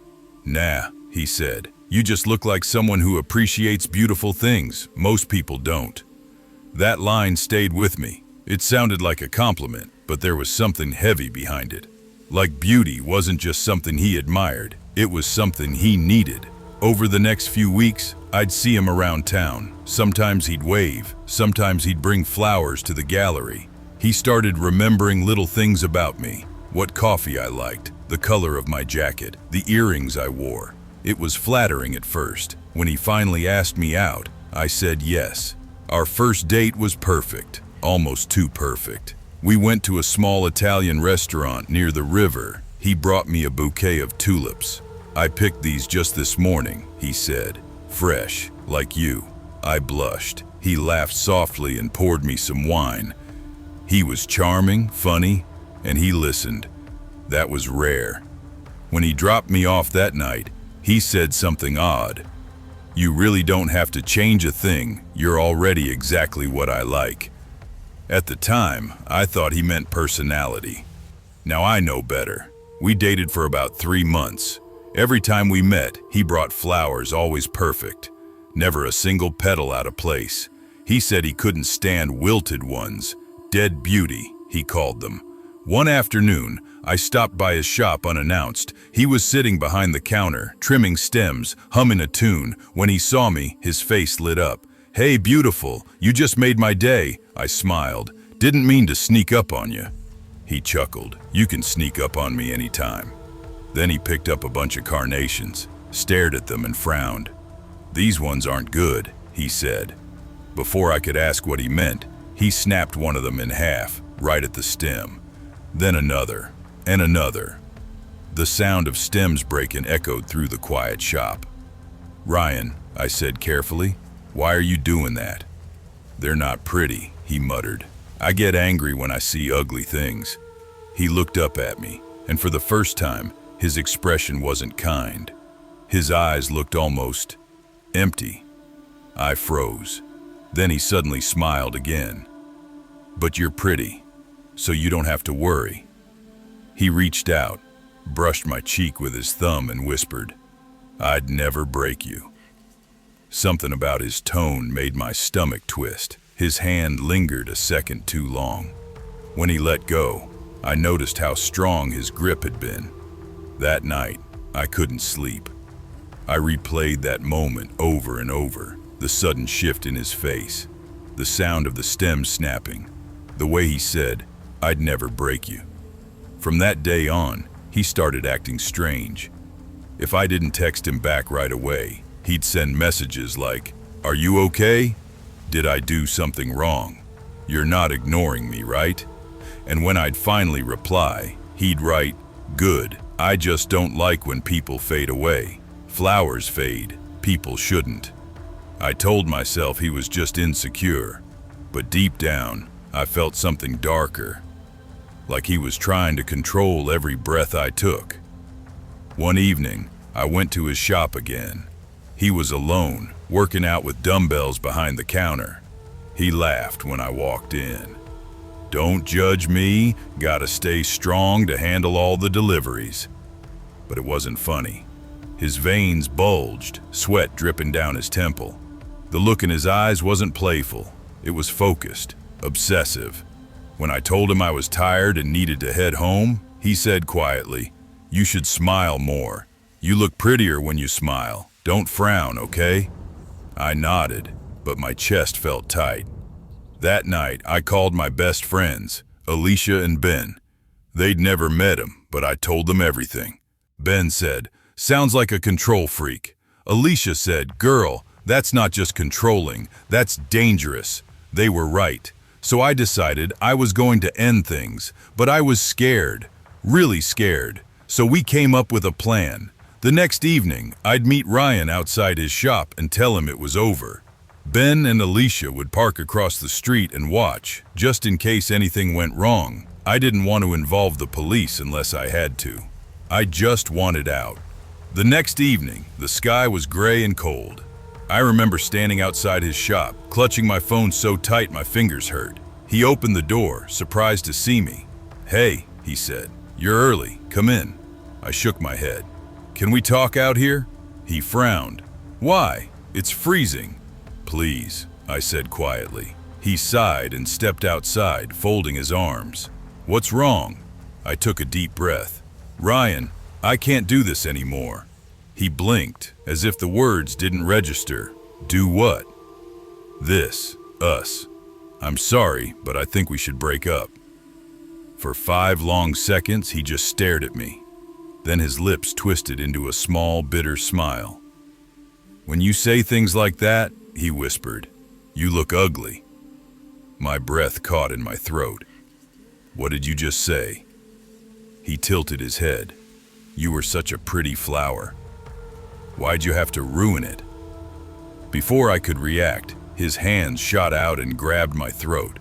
"Nah," he said, You just look like someone who appreciates beautiful things. Most people don't." That line stayed with me. It sounded like a compliment, but there was something heavy behind it. Like beauty wasn't just something he admired, it was something he needed. Over the next few weeks, I'd see him around town. Sometimes he'd wave, sometimes he'd bring flowers to the gallery. He started remembering little things about me: what coffee I liked, the color of my jacket, the earrings I wore. It was flattering at first. When he finally asked me out, I said yes. Our first date was perfect, almost too perfect. We went to a small Italian restaurant near the river. He brought me a bouquet of tulips. "I picked these just this morning," he said. "Fresh, like you." I blushed. He laughed softly and poured me some wine. He was charming, funny, and he listened. That was rare. When he dropped me off that night, he said something odd. "You really don't have to change a thing. You're already exactly what I like." At the time, I thought he meant personality. Now I know better. We dated for about 3 months. Every time we met, he brought flowers, always perfect. Never a single petal out of place. He said he couldn't stand wilted ones. Dead beauty, he called them. One afternoon, I stopped by his shop unannounced. He was sitting behind the counter, trimming stems, humming a tune. When he saw me, his face lit up. "Hey, beautiful, you just made my day." I smiled. "Didn't mean to sneak up on you." He chuckled. "You can sneak up on me anytime." Then he picked up a bunch of carnations, stared at them and frowned. "These ones aren't good," he said. Before I could ask what he meant, he snapped one of them in half, right at the stem. Then another, and another. The sound of stems breaking echoed through the quiet shop. "Ryan," I said carefully, "why are you doing that?" "They're not pretty," he muttered. "I get angry when I see ugly things." He looked up at me, and for the first time, his expression wasn't kind. His eyes looked almost empty. I froze. Then he suddenly smiled again. "But you're pretty, so you don't have to worry." He reached out, brushed my cheek with his thumb and whispered, "I'd never break you." Something about his tone made my stomach twist. His hand lingered a second too long. When he let go, I noticed how strong his grip had been. That night, I couldn't sleep. I replayed that moment over and over, the sudden shift in his face, the sound of the stems snapping, the way he said, "I'd never break you." From that day on, he started acting strange. If I didn't text him back right away, he'd send messages like, "Are you okay? Did I do something wrong? You're not ignoring me, right?" And when I'd finally reply, he'd write, "Good, I just don't like when people fade away. Flowers fade, people shouldn't." I told myself he was just insecure, but deep down, I felt something darker, like he was trying to control every breath I took. One evening, I went to his shop again. He was alone, working out with dumbbells behind the counter. He laughed when I walked in. "Don't judge me, gotta stay strong to handle all the deliveries." But it wasn't funny. His veins bulged, sweat dripping down his temple. The look in his eyes wasn't playful, it was focused, obsessive. When I told him I was tired and needed to head home, he said quietly, "You should smile more. You look prettier when you smile. Don't frown, okay?" I nodded, but my chest felt tight. That night, I called my best friends, Alicia and Ben. They'd never met him, but I told them everything. Ben said, "Sounds like a control freak." Alicia said, "Girl, that's not just controlling, that's dangerous." They were right. So I decided I was going to end things, but I was scared, really scared. So we came up with a plan. The next evening, I'd meet Ryan outside his shop and tell him it was over. Ben and Alicia would park across the street and watch, just in case anything went wrong. I didn't want to involve the police unless I had to. I just wanted out. The next evening, the sky was gray and cold. I remember standing outside his shop, clutching my phone so tight my fingers hurt. He opened the door, surprised to see me. "Hey," he said, "you're early, come in." I shook my head. "Can we talk out here?" He frowned. Why? It's freezing. Please, I said quietly. He sighed and stepped outside, folding his arms. What's wrong? I took a deep breath. Ryan, I can't do this anymore. He blinked, as if the words didn't register. Do what? This. Us. I'm sorry, but I think we should break up. For 5 long seconds, he just stared at me. Then his lips twisted into a small, bitter smile. When you say things like that, he whispered, you look ugly. My breath caught in my throat. What did you just say? He tilted his head. You were such a pretty flower. Why'd you have to ruin it? Before I could react, his hands shot out and grabbed my throat.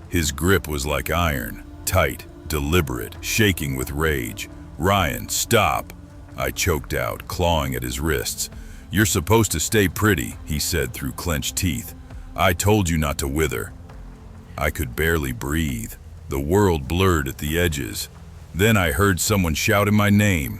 His grip was like iron, tight, deliberate, shaking with rage. Ryan, stop! I choked out, clawing at his wrists. You're supposed to stay pretty, he said through clenched teeth. I told you not to wither. I could barely breathe. The world blurred at the edges. Then I heard someone shouting my name.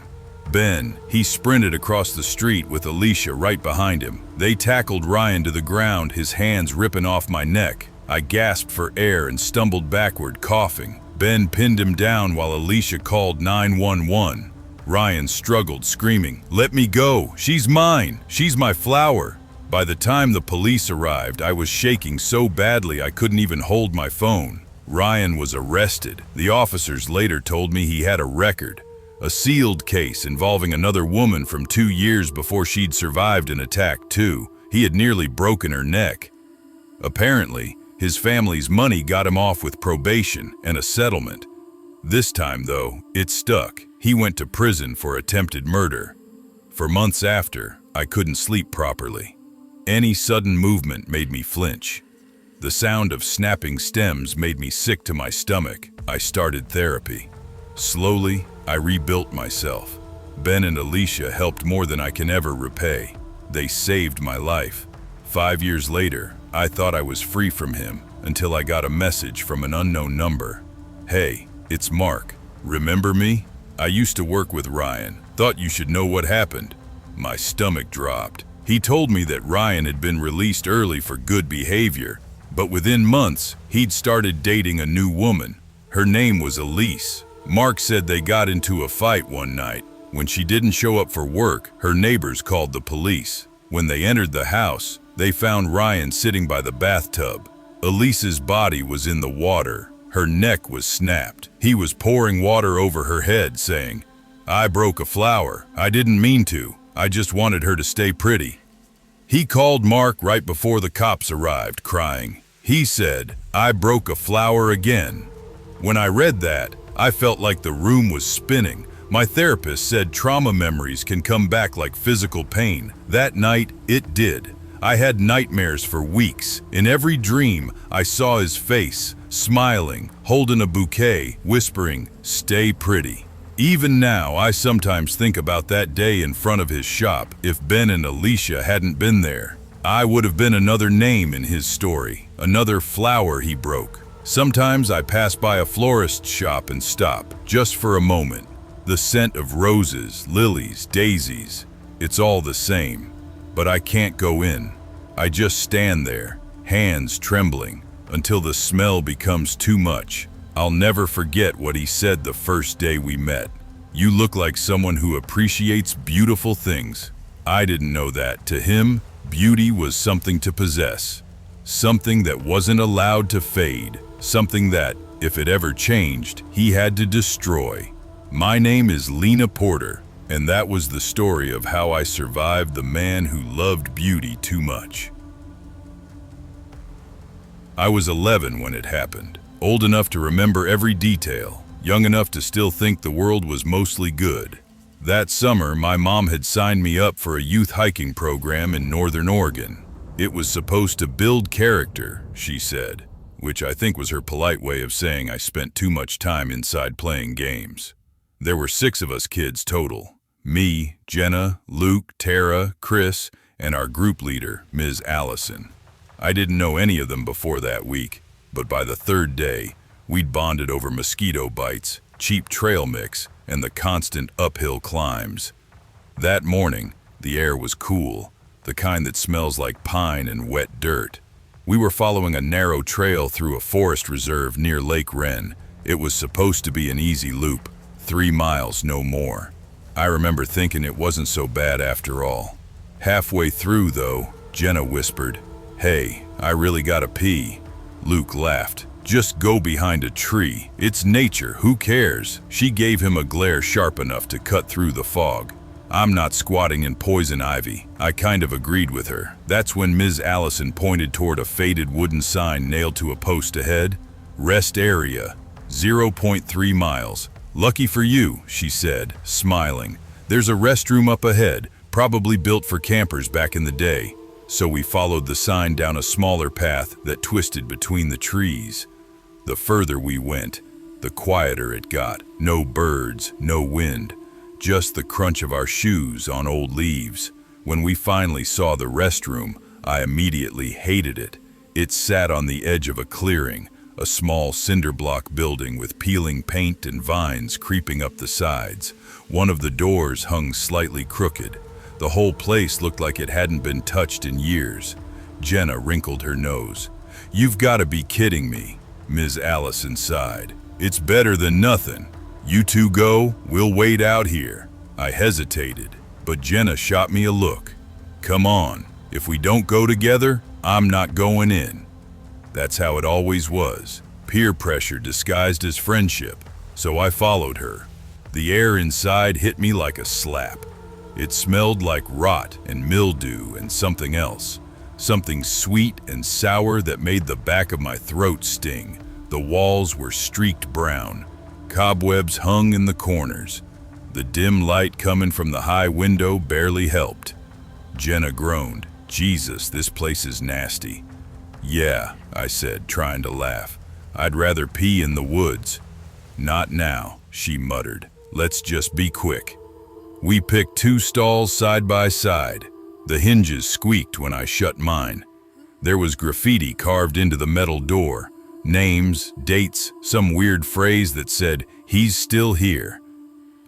Ben. He sprinted across the street with Alicia right behind him. They tackled Ryan to the ground, his hands ripping off my neck. I gasped for air and stumbled backward, coughing. Ben pinned him down while Alicia called 911. Ryan struggled, screaming, "Let me go! She's mine! She's my flower!" By the time the police arrived, I was shaking so badly I couldn't even hold my phone. Ryan was arrested. The officers later told me he had a record. A sealed case involving another woman from 2 years before she'd survived an attack too. He had nearly broken her neck. Apparently, his family's money got him off with probation and a settlement. This time, though, it stuck. He went to prison for attempted murder. For months after, I couldn't sleep properly. Any sudden movement made me flinch. The sound of snapping stems made me sick to my stomach. I started therapy. Slowly, I rebuilt myself. Ben and Alicia helped more than I can ever repay. They saved my life. 5 years later, I thought I was free from him until I got a message from an unknown number. Hey, it's Mark. Remember me? I used to work with Ryan. Thought you should know what happened. My stomach dropped. He told me that Ryan had been released early for good behavior, but within months, he'd started dating a new woman. Her name was Elise. Mark said they got into a fight one night. When she didn't show up for work, her neighbors called the police. When they entered the house, they found Ryan sitting by the bathtub. Elise's body was in the water. Her neck was snapped. He was pouring water over her head, saying, "I broke a flower. I didn't mean to. I just wanted her to stay pretty." He called Mark right before the cops arrived, crying. He said, "I broke a flower again." When I read that, I felt like the room was spinning. My therapist said trauma memories can come back like physical pain. That night, it did. I had nightmares for weeks. In every dream, I saw his face, smiling, holding a bouquet, whispering, "Stay pretty." Even now, I sometimes think about that day in front of his shop. If Ben and Alicia hadn't been there, I would have been another name in his story, another flower he broke. Sometimes I pass by a florist's shop and stop, just for a moment. The scent of roses, lilies, daisies, it's all the same. But I can't go in. I just stand there, hands trembling, until the smell becomes too much. I'll never forget what he said the first day we met. "You look like someone who appreciates beautiful things." I didn't know that. To him, beauty was something to possess. Something that wasn't allowed to fade. Something that, if it ever changed, he had to destroy. My name is Lena Porter, and that was the story of how I survived the man who loved beauty too much. I was 11 when it happened, old enough to remember every detail, young enough to still think the world was mostly good. That summer, my mom had signed me up for a youth hiking program in Northern Oregon. It was supposed to build character, she said, which I think was her polite way of saying I spent too much time inside playing games. There were 6 of us kids total. Me, Jenna, Luke, Tara, Chris, and our group leader, Ms. Allison. I didn't know any of them before that week, but by the 3rd day, we'd bonded over mosquito bites, cheap trail mix, and the constant uphill climbs. That morning, The air was cool, the kind that smells like pine and wet dirt. We were following a narrow trail through a forest reserve near Lake Wren. It was supposed to be an easy loop, 3 miles, no more. I remember thinking it wasn't so bad after all. Halfway through, though, Jenna whispered, "Hey, I really gotta pee." Luke laughed. "Just go behind a tree. It's nature, who cares?" She gave him a glare sharp enough to cut through the fog. "I'm not squatting in poison ivy." I kind of agreed with her. That's when Ms. Allison pointed toward a faded wooden sign nailed to a post ahead. "Rest area, 0.3 miles. Lucky for you," she said, smiling. "There's a restroom up ahead, probably built for campers back in the day." So we followed the sign down a smaller path that twisted between the trees. The further we went, the quieter it got. No birds, no wind, just the crunch of our shoes on old leaves. When we finally saw the restroom, I immediately hated it. It sat on the edge of a clearing, a small cinder block building with peeling paint and vines creeping up the sides. One of the doors hung slightly crooked. The whole place looked like it hadn't been touched in years. Jenna wrinkled her nose. "You've got to be kidding me," Ms. Allison sighed. "It's better than nothing. You two go, we'll wait out here." I hesitated, but Jenna shot me a look. "Come on, if we don't go together, I'm not going in." That's how it always was, peer pressure disguised as friendship, so I followed her. The air inside hit me like a slap. It smelled like rot and mildew and something else, something sweet and sour that made the back of my throat sting. The walls were streaked brown. Cobwebs hung in the corners. The dim light coming from the high window barely helped. Jenna groaned. "Jesus, this place is nasty." "Yeah," I said, trying to laugh. "I'd rather pee in the woods." "Not now," she muttered. "Let's just be quick." We picked 2 stalls side by side. The hinges squeaked when I shut mine. There was graffiti carved into the metal door. Names, dates, some weird phrase that said, "He's still here."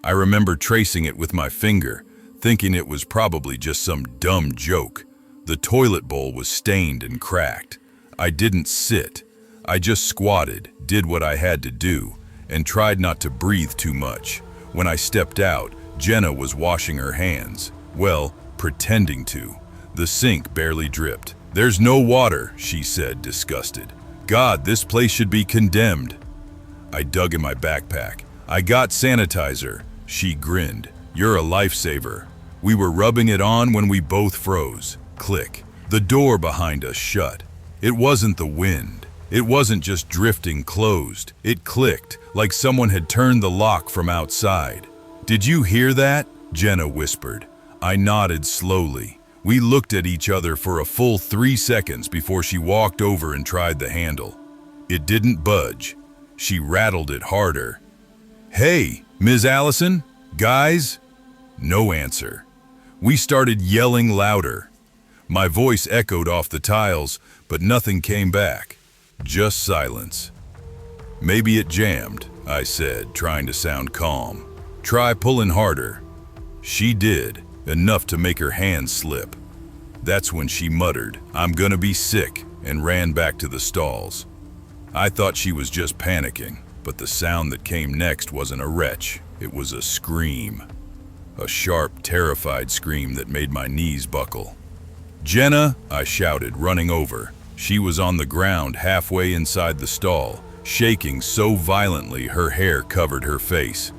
I remember tracing it with my finger, thinking it was probably just some dumb joke. The toilet bowl was stained and cracked. I didn't sit. I just squatted, did what I had to do, and tried not to breathe too much. When I stepped out, Jenna was washing her hands. Well, pretending to. The sink barely dripped. "There's no water," she said, disgusted. "God, this place should be condemned." I dug in my backpack. "I got sanitizer." She grinned. "You're a lifesaver." We were rubbing it on when we both froze. Click. The door behind us shut. It wasn't the wind. It wasn't just drifting closed. It clicked, like someone had turned the lock from outside. "Did you hear that?" Jenna whispered. I nodded slowly. We looked at each other for a full 3 seconds before she walked over and tried the handle. It didn't budge. She rattled it harder. "Hey, Ms. Allison? Guys?" No answer. We started yelling louder. My voice echoed off the tiles, but nothing came back. Just silence. "Maybe it jammed," I said, trying to sound calm. "Try pulling harder." She did, enough to make her hand slip. That's when she muttered, "I'm gonna be sick," and ran back to the stalls. I thought she was just panicking, but the sound that came next wasn't a retch. It was a scream. A sharp, terrified scream that made my knees buckle. "Jenna!" I shouted, running over. She was on the ground halfway inside the stall, shaking so violently her hair covered her face.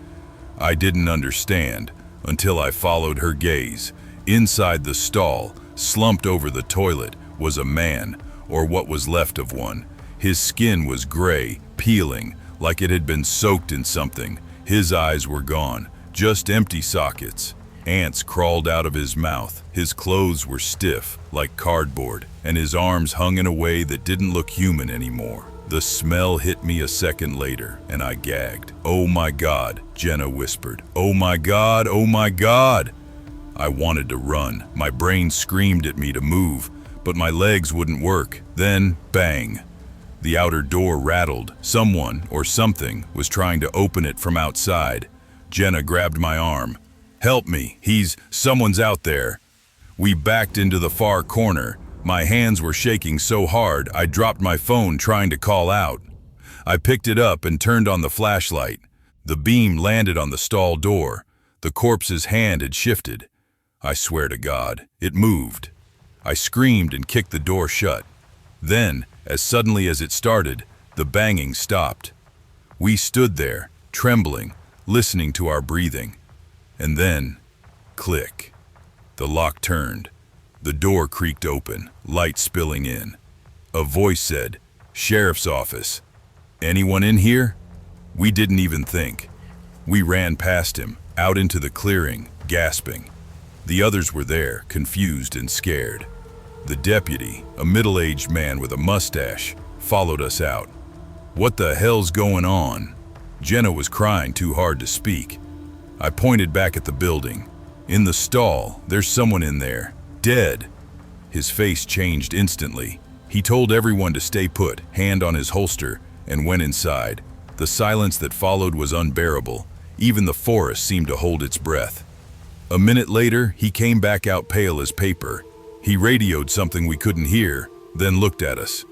I didn't understand until I followed her gaze. Inside the stall, slumped over the toilet, was a man, or what was left of one. His skin was gray, peeling, like it had been soaked in something. His eyes were gone, just empty sockets. Ants crawled out of his mouth. His clothes were stiff, like cardboard, and his arms hung in a way that didn't look human anymore. The smell hit me a second later, and I gagged. "Oh my God," Jenna whispered. "Oh my God, oh my God." I wanted to run. My brain screamed at me to move, but my legs wouldn't work. Then, bang. The outer door rattled. Someone, or something, was trying to open it from outside. Jenna grabbed my arm. "Help me, someone's out there." We backed into the far corner. My hands were shaking so hard I dropped my phone trying to call out. I picked it up and turned on the flashlight. The beam landed on the stall door. The corpse's hand had shifted. I swear to God, it moved. I screamed and kicked the door shut. Then, as suddenly as it started, the banging stopped. We stood there, trembling, listening to our breathing. And then, click. The lock turned. The door creaked open, light spilling in. A voice said, "Sheriff's office. Anyone in here?" We didn't even think. We ran past him, out into the clearing, gasping. The others were there, confused and scared. The deputy, a middle-aged man with a mustache, followed us out. "What the hell's going on?" Jenna was crying too hard to speak. I pointed back at the building. "In the stall, there's someone in there, dead." His face changed instantly. He told everyone to stay put, hand on his holster, and went inside. The silence that followed was unbearable. Even the forest seemed to hold its breath. A minute later, he came back out pale as paper. He radioed something we couldn't hear, then looked at us.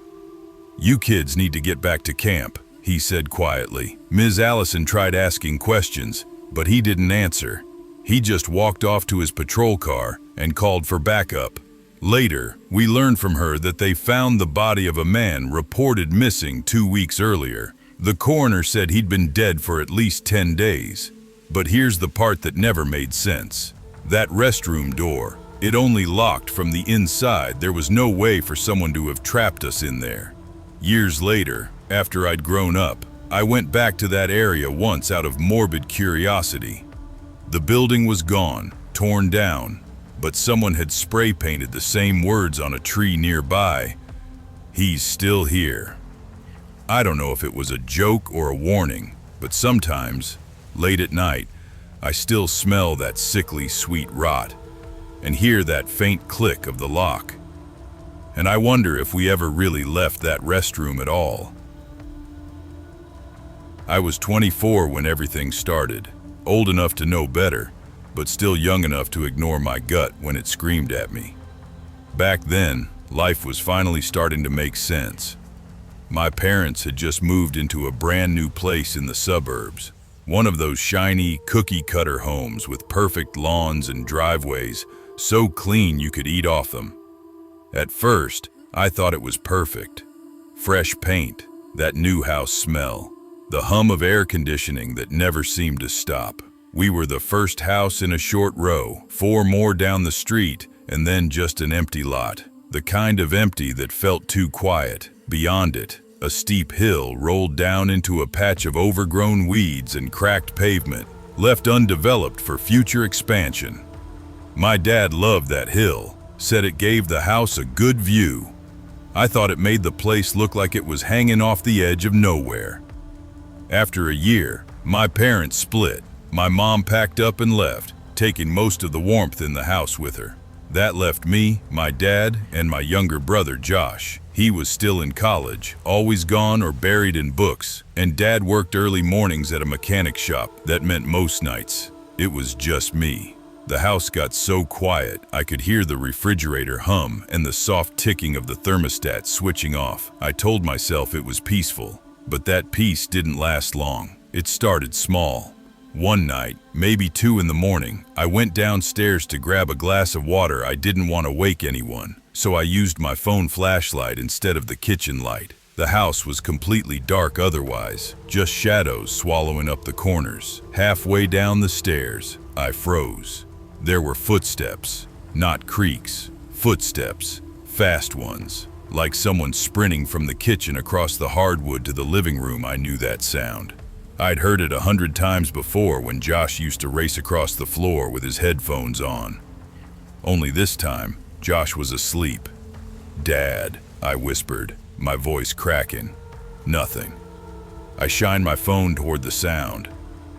"You kids need to get back to camp," he said quietly. Ms. Allison tried asking questions, but he didn't answer. He just walked off to his patrol car and called for backup. Later, we learned from her that they found the body of a man reported missing 2 weeks earlier. The coroner said he'd been dead for at least 10 days. But here's the part that never made sense. That restroom door, it only locked from the inside. There was no way for someone to have trapped us in there. Years later, after I'd grown up, I went back to that area once out of morbid curiosity. The building was gone, torn down, but someone had spray painted the same words on a tree nearby. "He's still here." I don't know if it was a joke or a warning, but sometimes, late at night, I still smell that sickly sweet rot and hear that faint click of the lock. And I wonder if we ever really left that restroom at all. I was 24 when everything started, old enough to know better, but still young enough to ignore my gut when it screamed at me. Back then, life was finally starting to make sense. My parents had just moved into a brand new place in the suburbs, one of those shiny, cookie-cutter homes with perfect lawns and driveways, so clean you could eat off them. At first, I thought it was perfect. Fresh paint, that new house smell, the hum of air conditioning that never seemed to stop. We were the first house in a short row, 4 more down the street, and then just an empty lot. The kind of empty that felt too quiet. Beyond it, a steep hill rolled down into a patch of overgrown weeds and cracked pavement, left undeveloped for future expansion. My dad loved that hill, said it gave the house a good view. I thought it made the place look like it was hanging off the edge of nowhere. After a year, my parents split. My mom packed up and left, taking most of the warmth in the house with her. That left me, my dad, and my younger brother Josh. He was still in college, always gone or buried in books, and Dad worked early mornings at a mechanic shop. That meant most nights. It was just me. The house got so quiet, I could hear the refrigerator hum and the soft ticking of the thermostat switching off. I told myself it was peaceful, but that peace didn't last long. It started small. One night, maybe 2 in the morning, I went downstairs to grab a glass of water. I didn't want to wake anyone, so I used my phone flashlight instead of the kitchen light. The house was completely dark otherwise, just shadows swallowing up the corners. Halfway down the stairs, I froze. There were footsteps, not creaks, footsteps, fast ones, like someone sprinting from the kitchen across the hardwood to the living room. I knew that sound. I'd heard it 100 times before when Josh used to race across the floor with his headphones on. Only this time, Josh was asleep. "Dad," I whispered, my voice cracking. Nothing. I shined my phone toward the sound.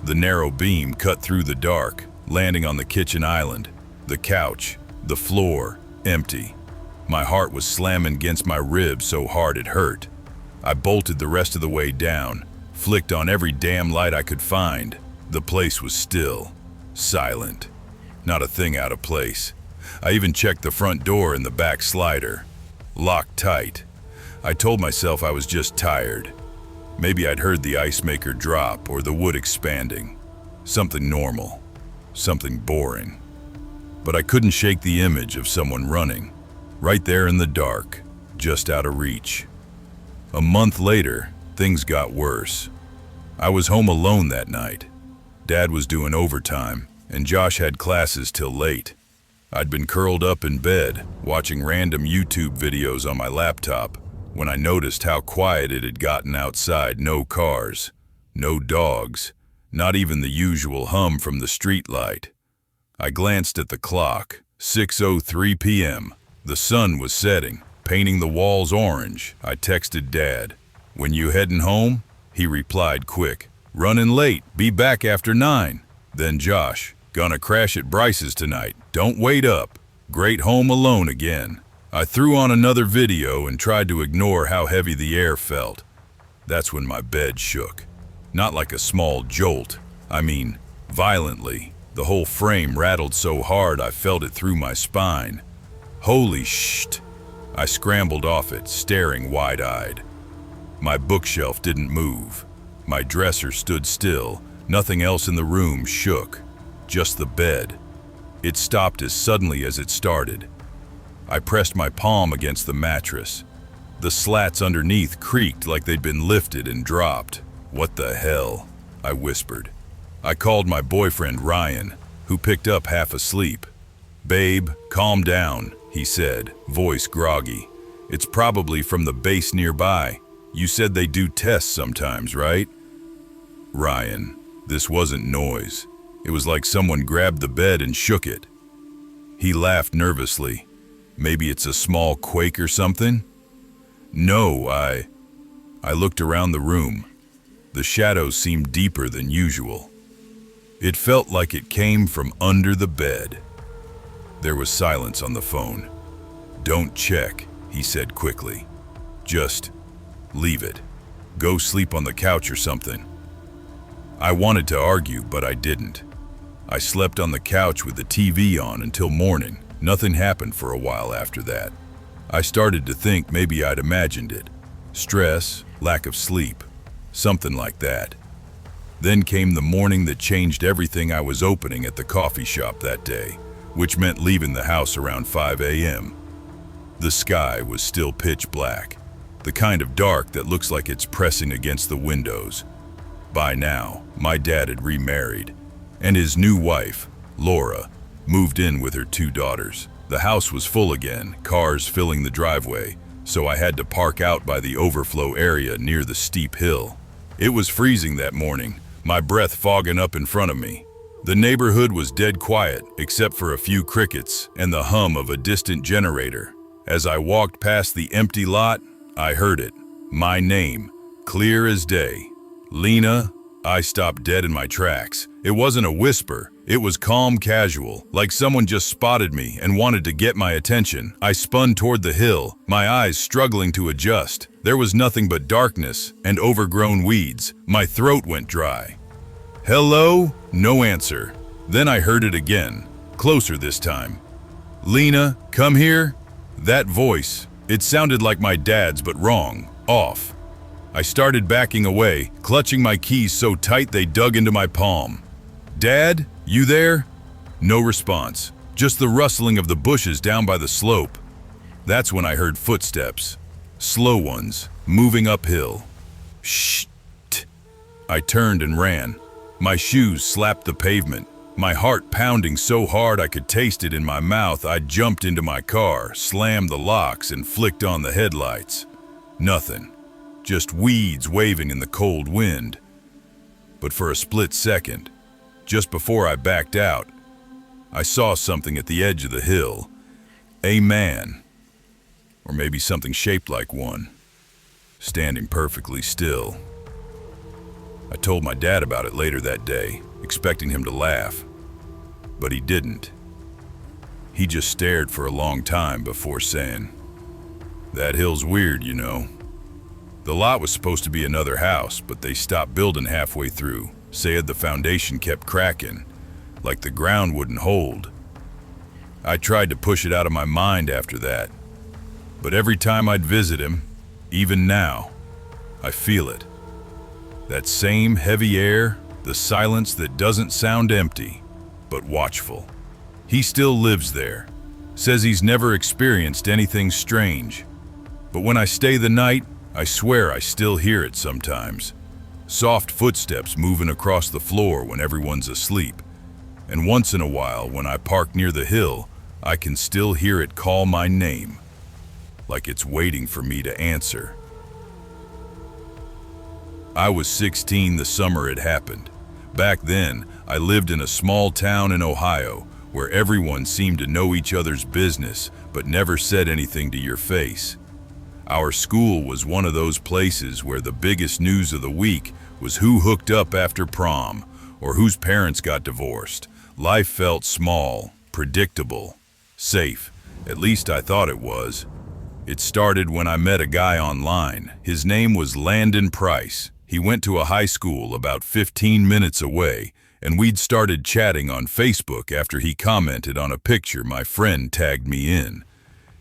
The narrow beam cut through the dark, landing on the kitchen island, the couch, the floor, empty. My heart was slamming against my ribs so hard it hurt. I bolted the rest of the way down, flicked on every damn light I could find. The place was still, silent. Not a thing out of place. I even checked the front door and the back slider. Locked tight. I told myself I was just tired. Maybe I'd heard the ice maker drop or the wood expanding. Something normal. Something boring. But I couldn't shake the image of someone running, right there in the dark, just out of reach. A month later, things got worse. I was home alone that night. Dad was doing overtime, and Josh had classes till late. I'd been curled up in bed, watching random YouTube videos on my laptop, when I noticed how quiet it had gotten outside. No cars, no dogs, not even the usual hum from the street light. I glanced at the clock, 6:03 p.m. The sun was setting, painting the walls orange. I texted Dad. "When you heading home?" He replied quick. "Running late, be back after 9. Then Josh, "Gonna crash at Bryce's tonight, don't wait up." Great home alone again. I threw on another video and tried to ignore how heavy the air felt. That's when my bed shook. Not like a small jolt, I mean, violently. The whole frame rattled so hard I felt it through my spine. Holy shit! I scrambled off it, staring wide-eyed. My bookshelf didn't move. My dresser stood still. Nothing else in the room shook. Just the bed. It stopped as suddenly as it started. I pressed my palm against the mattress. The slats underneath creaked like they'd been lifted and dropped. "What the hell?" I whispered. I called my boyfriend Ryan, who picked up half asleep. "Babe, calm down," he said, voice groggy. "It's probably from the base nearby. You said they do tests sometimes, right?" "Ryan, this wasn't noise. It was like someone grabbed the bed and shook it." He laughed nervously. "Maybe it's a small quake or something?" "No, I looked around the room. The shadows seemed deeper than usual. It felt like it came from under the bed." There was silence on the phone. "Don't check," he said quickly. "Just leave it. Go sleep on the couch or something." I wanted to argue, but I didn't. I slept on the couch with the TV on until morning. Nothing happened for a while after that. I started to think maybe I'd imagined it. Stress, lack of sleep, something like that. Then came the morning that changed everything. I was opening at the coffee shop that day, which meant leaving the house around 5 a.m. The sky was still pitch black, the kind of dark that looks like it's pressing against the windows. By now, my dad had remarried, and his new wife, Laura, moved in with her 2 daughters. The house was full again, cars filling the driveway, so I had to park out by the overflow area near the steep hill. It was freezing that morning, my breath fogging up in front of me. The neighborhood was dead quiet, except for a few crickets and the hum of a distant generator. As I walked past the empty lot, I heard it. My name, clear as day. "Lena." I stopped dead in my tracks. It wasn't a whisper. It was calm, casual, like someone just spotted me and wanted to get my attention. I spun toward the hill, my eyes struggling to adjust. There was nothing but darkness and overgrown weeds. My throat went dry. "Hello?" No answer. Then I heard it again, closer this time. "Lena, come here." That voice, it sounded like my dad's but wrong, off. I started backing away, clutching my keys so tight they dug into my palm. "Dad, you there?" No response, just the rustling of the bushes down by the slope. That's when I heard footsteps, slow ones, moving uphill. "Shh!" I turned and ran. My shoes slapped the pavement, my heart pounding so hard I could taste it in my mouth. I jumped into my car, slammed the locks, and flicked on the headlights. Nothing. Just weeds waving in the cold wind. But for a split second, just before I backed out, I saw something at the edge of the hill. A man, or maybe something shaped like one, standing perfectly still. I told my dad about it later that day, expecting him to laugh, but he didn't. He just stared for a long time before saying, "That hill's weird, you know." The lot was supposed to be another house, but they stopped building halfway through. Said the foundation kept cracking, like the ground wouldn't hold. I tried to push it out of my mind after that. But every time I'd visit him, even now, I feel it. That same heavy air, the silence that doesn't sound empty, but watchful. He still lives there, says he's never experienced anything strange. But when I stay the night, I swear I still hear it sometimes. Soft footsteps moving across the floor when everyone's asleep. And once in a while, when I park near the hill, I can still hear it call my name, like it's waiting for me to answer. I was 16 the summer it happened. Back then, I lived in a small town in Ohio where everyone seemed to know each other's business but never said anything to your face. Our school was one of those places where the biggest news of the week was who hooked up after prom or whose parents got divorced. Life felt small, predictable, safe. At least I thought it was. It started when I met a guy online. His name was Landon Price. He went to a high school about 15 minutes away, and we'd started chatting on Facebook after he commented on a picture my friend tagged me in.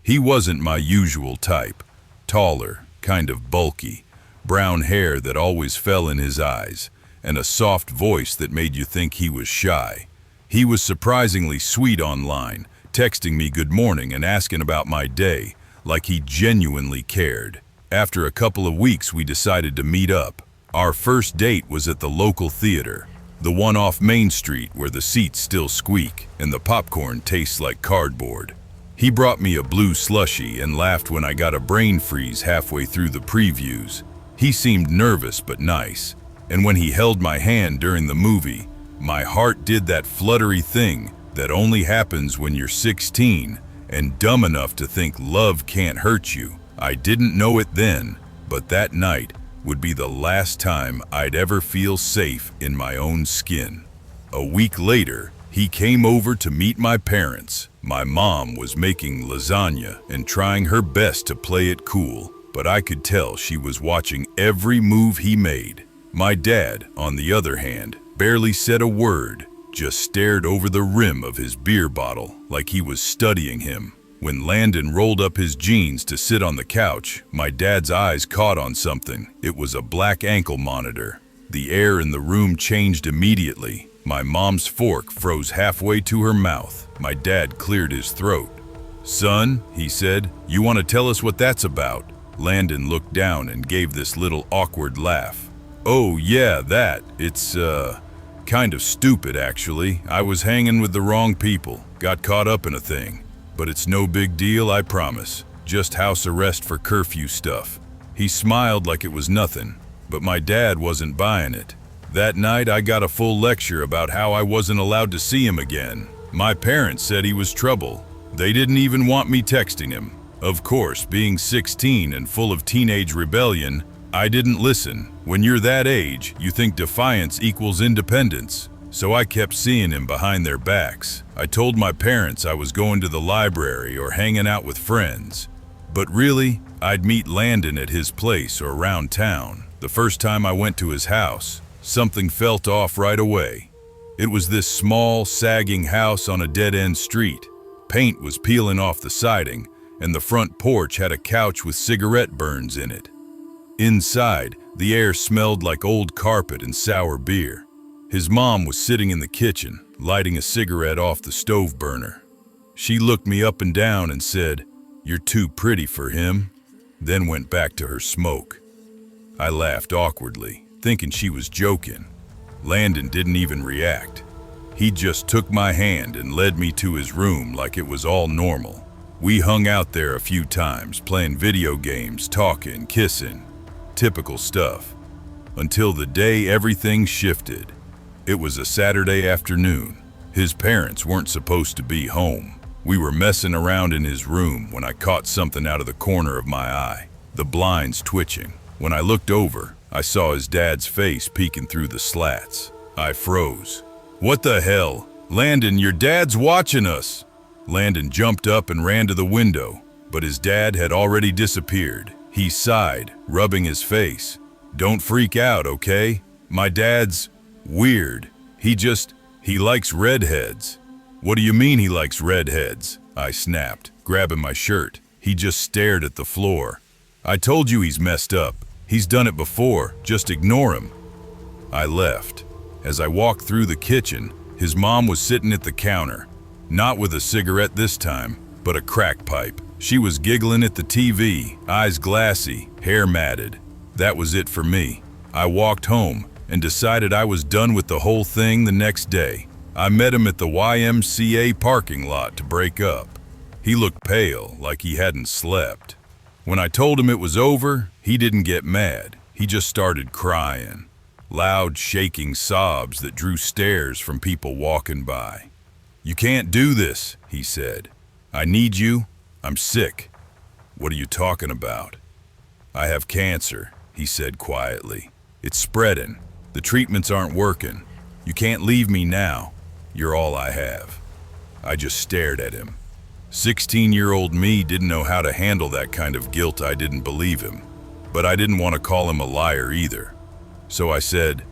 He wasn't my usual type. Taller, kind of bulky, brown hair that always fell in his eyes, and a soft voice that made you think he was shy. He was surprisingly sweet online, texting me good morning and asking about my day, like he genuinely cared. After a couple of weeks, we decided to meet up. Our first date was at the local theater, the one off Main Street where the seats still squeak and the popcorn tastes like cardboard. He brought me a blue slushie and laughed when I got a brain freeze halfway through the previews. He seemed nervous but nice, and when he held my hand during the movie, my heart did that fluttery thing that only happens when you're 16 and dumb enough to think love can't hurt you. I didn't know it then, but that night would be the last time I'd ever feel safe in my own skin. A week later, he came over to meet my parents. My mom was making lasagna and trying her best to play it cool, but I could tell she was watching every move he made. My dad, on the other hand, barely said a word, just stared over the rim of his beer bottle like he was studying him. When Landon rolled up his jeans to sit on the couch, my dad's eyes caught on something. It was a black ankle monitor. The air in the room changed immediately. My mom's fork froze halfway to her mouth. My dad cleared his throat. "Son," he said, "you want to tell us what that's about?" Landon looked down and gave this little awkward laugh. "Oh yeah, that. It's, kind of stupid actually. I was hanging with the wrong people, got caught up in a thing. But it's no big deal, I promise. Just house arrest for curfew stuff." He smiled like it was nothing, but my dad wasn't buying it. That night I got a full lecture about how I wasn't allowed to see him again. My parents said he was trouble. They didn't even want me texting him. Of course, being 16 and full of teenage rebellion, I didn't listen. When you're that age, you think defiance equals independence. So I kept seeing him behind their backs. I told my parents I was going to the library or hanging out with friends. But really, I'd meet Landon at his place or around town. The first time I went to his house, something felt off right away. It was this small, sagging house on a dead-end street. Paint was peeling off the siding, and the front porch had a couch with cigarette burns in it. Inside, the air smelled like old carpet and sour beer. His mom was sitting in the kitchen, lighting a cigarette off the stove burner. She looked me up and down and said, "You're too pretty for him," then went back to her smoke. I laughed awkwardly, thinking she was joking. Landon didn't even react. He just took my hand and led me to his room like it was all normal. We hung out there a few times, playing video games, talking, kissing. Typical stuff. Until the day everything shifted. It was a Saturday afternoon. His parents weren't supposed to be home. We were messing around in his room when I caught something out of the corner of my eye, the blinds twitching. When I looked over, I saw his dad's face peeking through the slats. I froze. "What the hell? Landon, your dad's watching us!" Landon jumped up and ran to the window, but his dad had already disappeared. He sighed, rubbing his face. "Don't freak out, okay? My dad's weird. He likes redheads." "What do you mean he likes redheads?" I snapped, grabbing my shirt. He just stared at the floor. I told you he's messed up. He's done it before. Just ignore him. I left. As I walked through the kitchen, his mom was sitting at the counter. Not with a cigarette this time, but a crack pipe. She was giggling at the TV, eyes glassy, hair matted. That was it for me. I walked home and decided I was done with the whole thing the next day. I met him at the YMCA parking lot to break up. He looked pale, like he hadn't slept. When I told him it was over, he didn't get mad. He just started crying. Loud, shaking sobs that drew stares from people walking by. "You can't do this," he said. "I need you. I'm sick." "What are you talking about?" "I have cancer," he said quietly. "It's spreading. The treatments aren't working. You can't leave me now. You're all I have." I just stared at him. 16-year-old me didn't know how to handle that kind of guilt. I didn't believe him, but I didn't want to call him a liar either. So I said,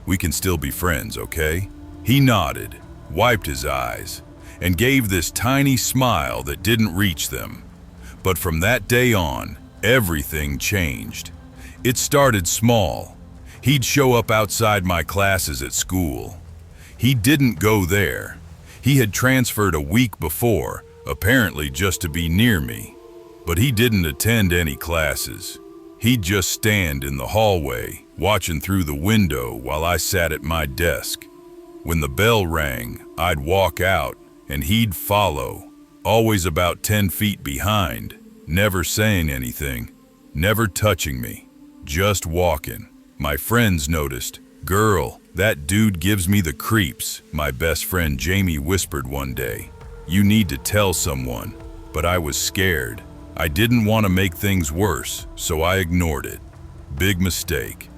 "We can still be friends, okay?" He nodded, wiped his eyes, and gave this tiny smile that didn't reach them. But from that day on, everything changed. It started small. He'd show up outside my classes at school. He didn't go there. He had transferred a week before, apparently just to be near me. But he didn't attend any classes. He'd just stand in the hallway, watching through the window while I sat at my desk. When the bell rang, I'd walk out, and he'd follow, always about 10 feet behind, never saying anything, never touching me, just walking. My friends noticed. "Girl, that dude gives me the creeps," my best friend Jamie whispered one day. "You need to tell someone." But I was scared. I didn't want to make things worse, so I ignored it. Big mistake.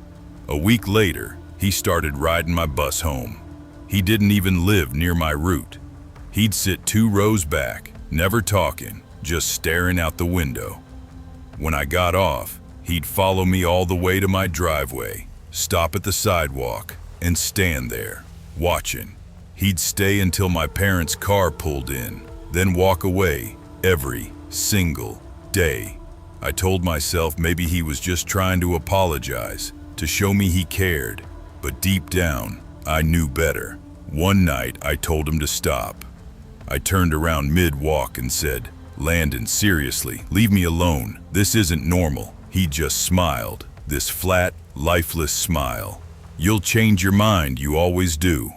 A week later, he started riding my bus home. He didn't even live near my route. He'd sit 2 rows back, never talking, just staring out the window. When I got off, he'd follow me all the way to my driveway, stop at the sidewalk, and stand there, watching. He'd stay until my parents' car pulled in, then walk away every single day. I told myself maybe he was just trying to apologize, to show me he cared, but deep down, I knew better. One night, I told him to stop. I turned around mid-walk and said, "Landon, seriously, leave me alone. This isn't normal." He just smiled, this flat, lifeless smile. "You'll change your mind, you always do."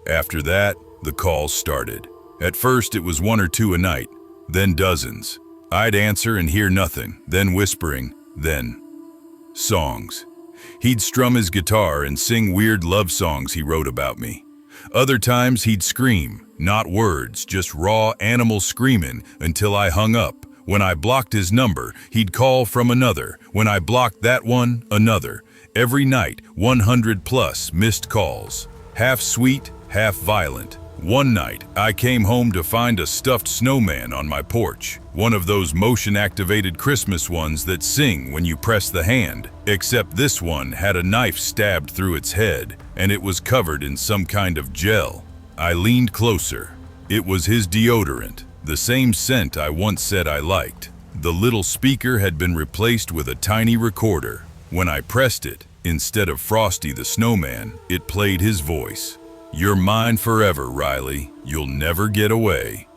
After that, the calls started. At first, it was 1 or 2 a night, then dozens. I'd answer and hear nothing, then whispering, then songs. He'd strum his guitar and sing weird love songs he wrote about me. Other times he'd scream, not words, just raw animal screaming until I hung up. When I blocked his number, he'd call from another. When I blocked that one, another. Every night, 100 plus missed calls. Half sweet, half violent. One night, I came home to find a stuffed snowman on my porch. One of those motion-activated Christmas ones that sing when you press the hand. Except this one had a knife stabbed through its head, and it was covered in some kind of gel. I leaned closer. It was his deodorant, the same scent I once said I liked. The little speaker had been replaced with a tiny recorder. When I pressed it, instead of Frosty the Snowman, it played his voice. "You're mine forever, Riley. You'll never get away."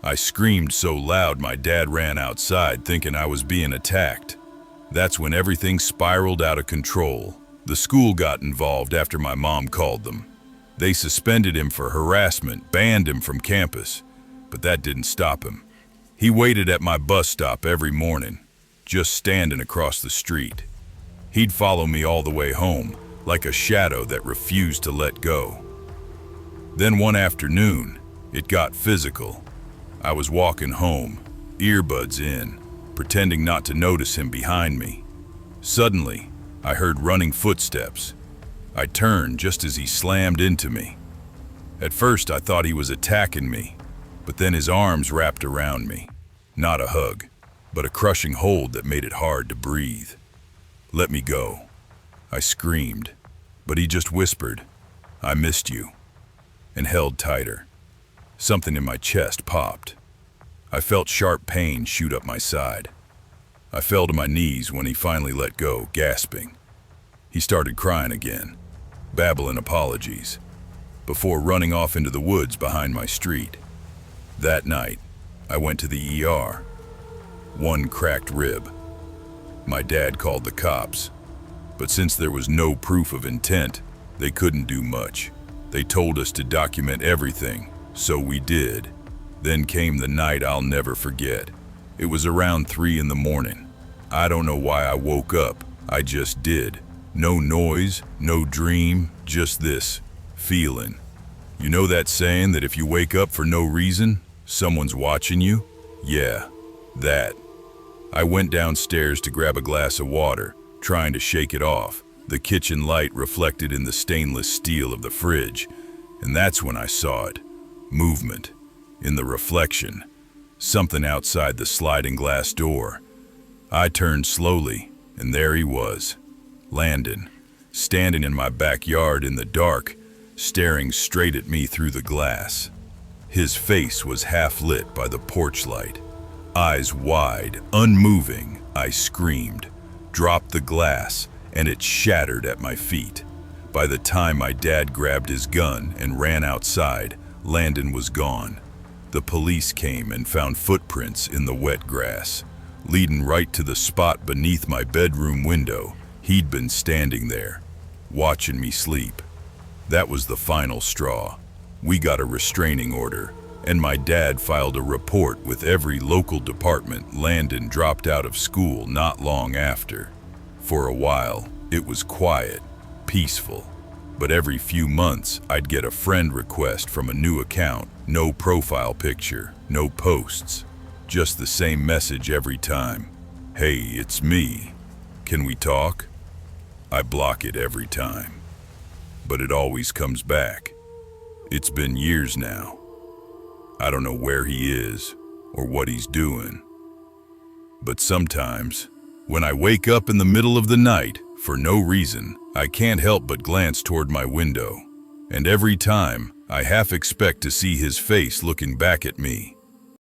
I screamed so loud my dad ran outside thinking I was being attacked. That's when everything spiraled out of control. The school got involved after my mom called them. They suspended him for harassment, banned him from campus, but that didn't stop him. He waited at my bus stop every morning, just standing across the street. He'd follow me all the way home, like a shadow that refused to let go. Then one afternoon, it got physical. I was walking home, earbuds in, pretending not to notice him behind me. Suddenly, I heard running footsteps. I turned just as he slammed into me. At first, I thought he was attacking me, but then his arms wrapped around me. Not a hug, but a crushing hold that made it hard to breathe. "Let me go," I screamed, but he just whispered, "I missed you," and held tighter. Something in my chest popped. I felt sharp pain shoot up my side. I fell to my knees when he finally let go, gasping. He started crying again, babbling apologies, before running off into the woods behind my street. That night, I went to the ER. One cracked rib. My dad called the cops, but since there was no proof of intent, they couldn't do much. They told us to document everything, so we did. Then came the night I'll never forget. It was around 3 in the morning. I don't know why I woke up, I just did. No noise, no dream, just this feeling. You know that saying that if you wake up for no reason, someone's watching you? Yeah, that. I went downstairs to grab a glass of water, trying to shake it off. The kitchen light reflected in the stainless steel of the fridge, and that's when I saw it. Movement. In the reflection. Something outside the sliding glass door. I turned slowly, and there he was. Landon, standing in my backyard in the dark, staring straight at me through the glass. His face was half lit by the porch light. Eyes wide, unmoving, I screamed, dropped the glass, and it shattered at my feet. By the time my dad grabbed his gun and ran outside, Landon was gone. The police came and found footprints in the wet grass, leading right to the spot beneath my bedroom window. He'd been standing there, watching me sleep. That was the final straw. We got a restraining order, and my dad filed a report with every local department. Landon dropped out of school not long after. For a while, it was quiet, peaceful. But every few months, I'd get a friend request from a new account. No profile picture, no posts. Just the same message every time. Hey, it's me. Can we talk? I block it every time. But it always comes back. It's been years now. I don't know where he is or what he's doing. But sometimes, when I wake up in the middle of the night, for no reason, I can't help but glance toward my window. And every time, I half expect to see his face looking back at me.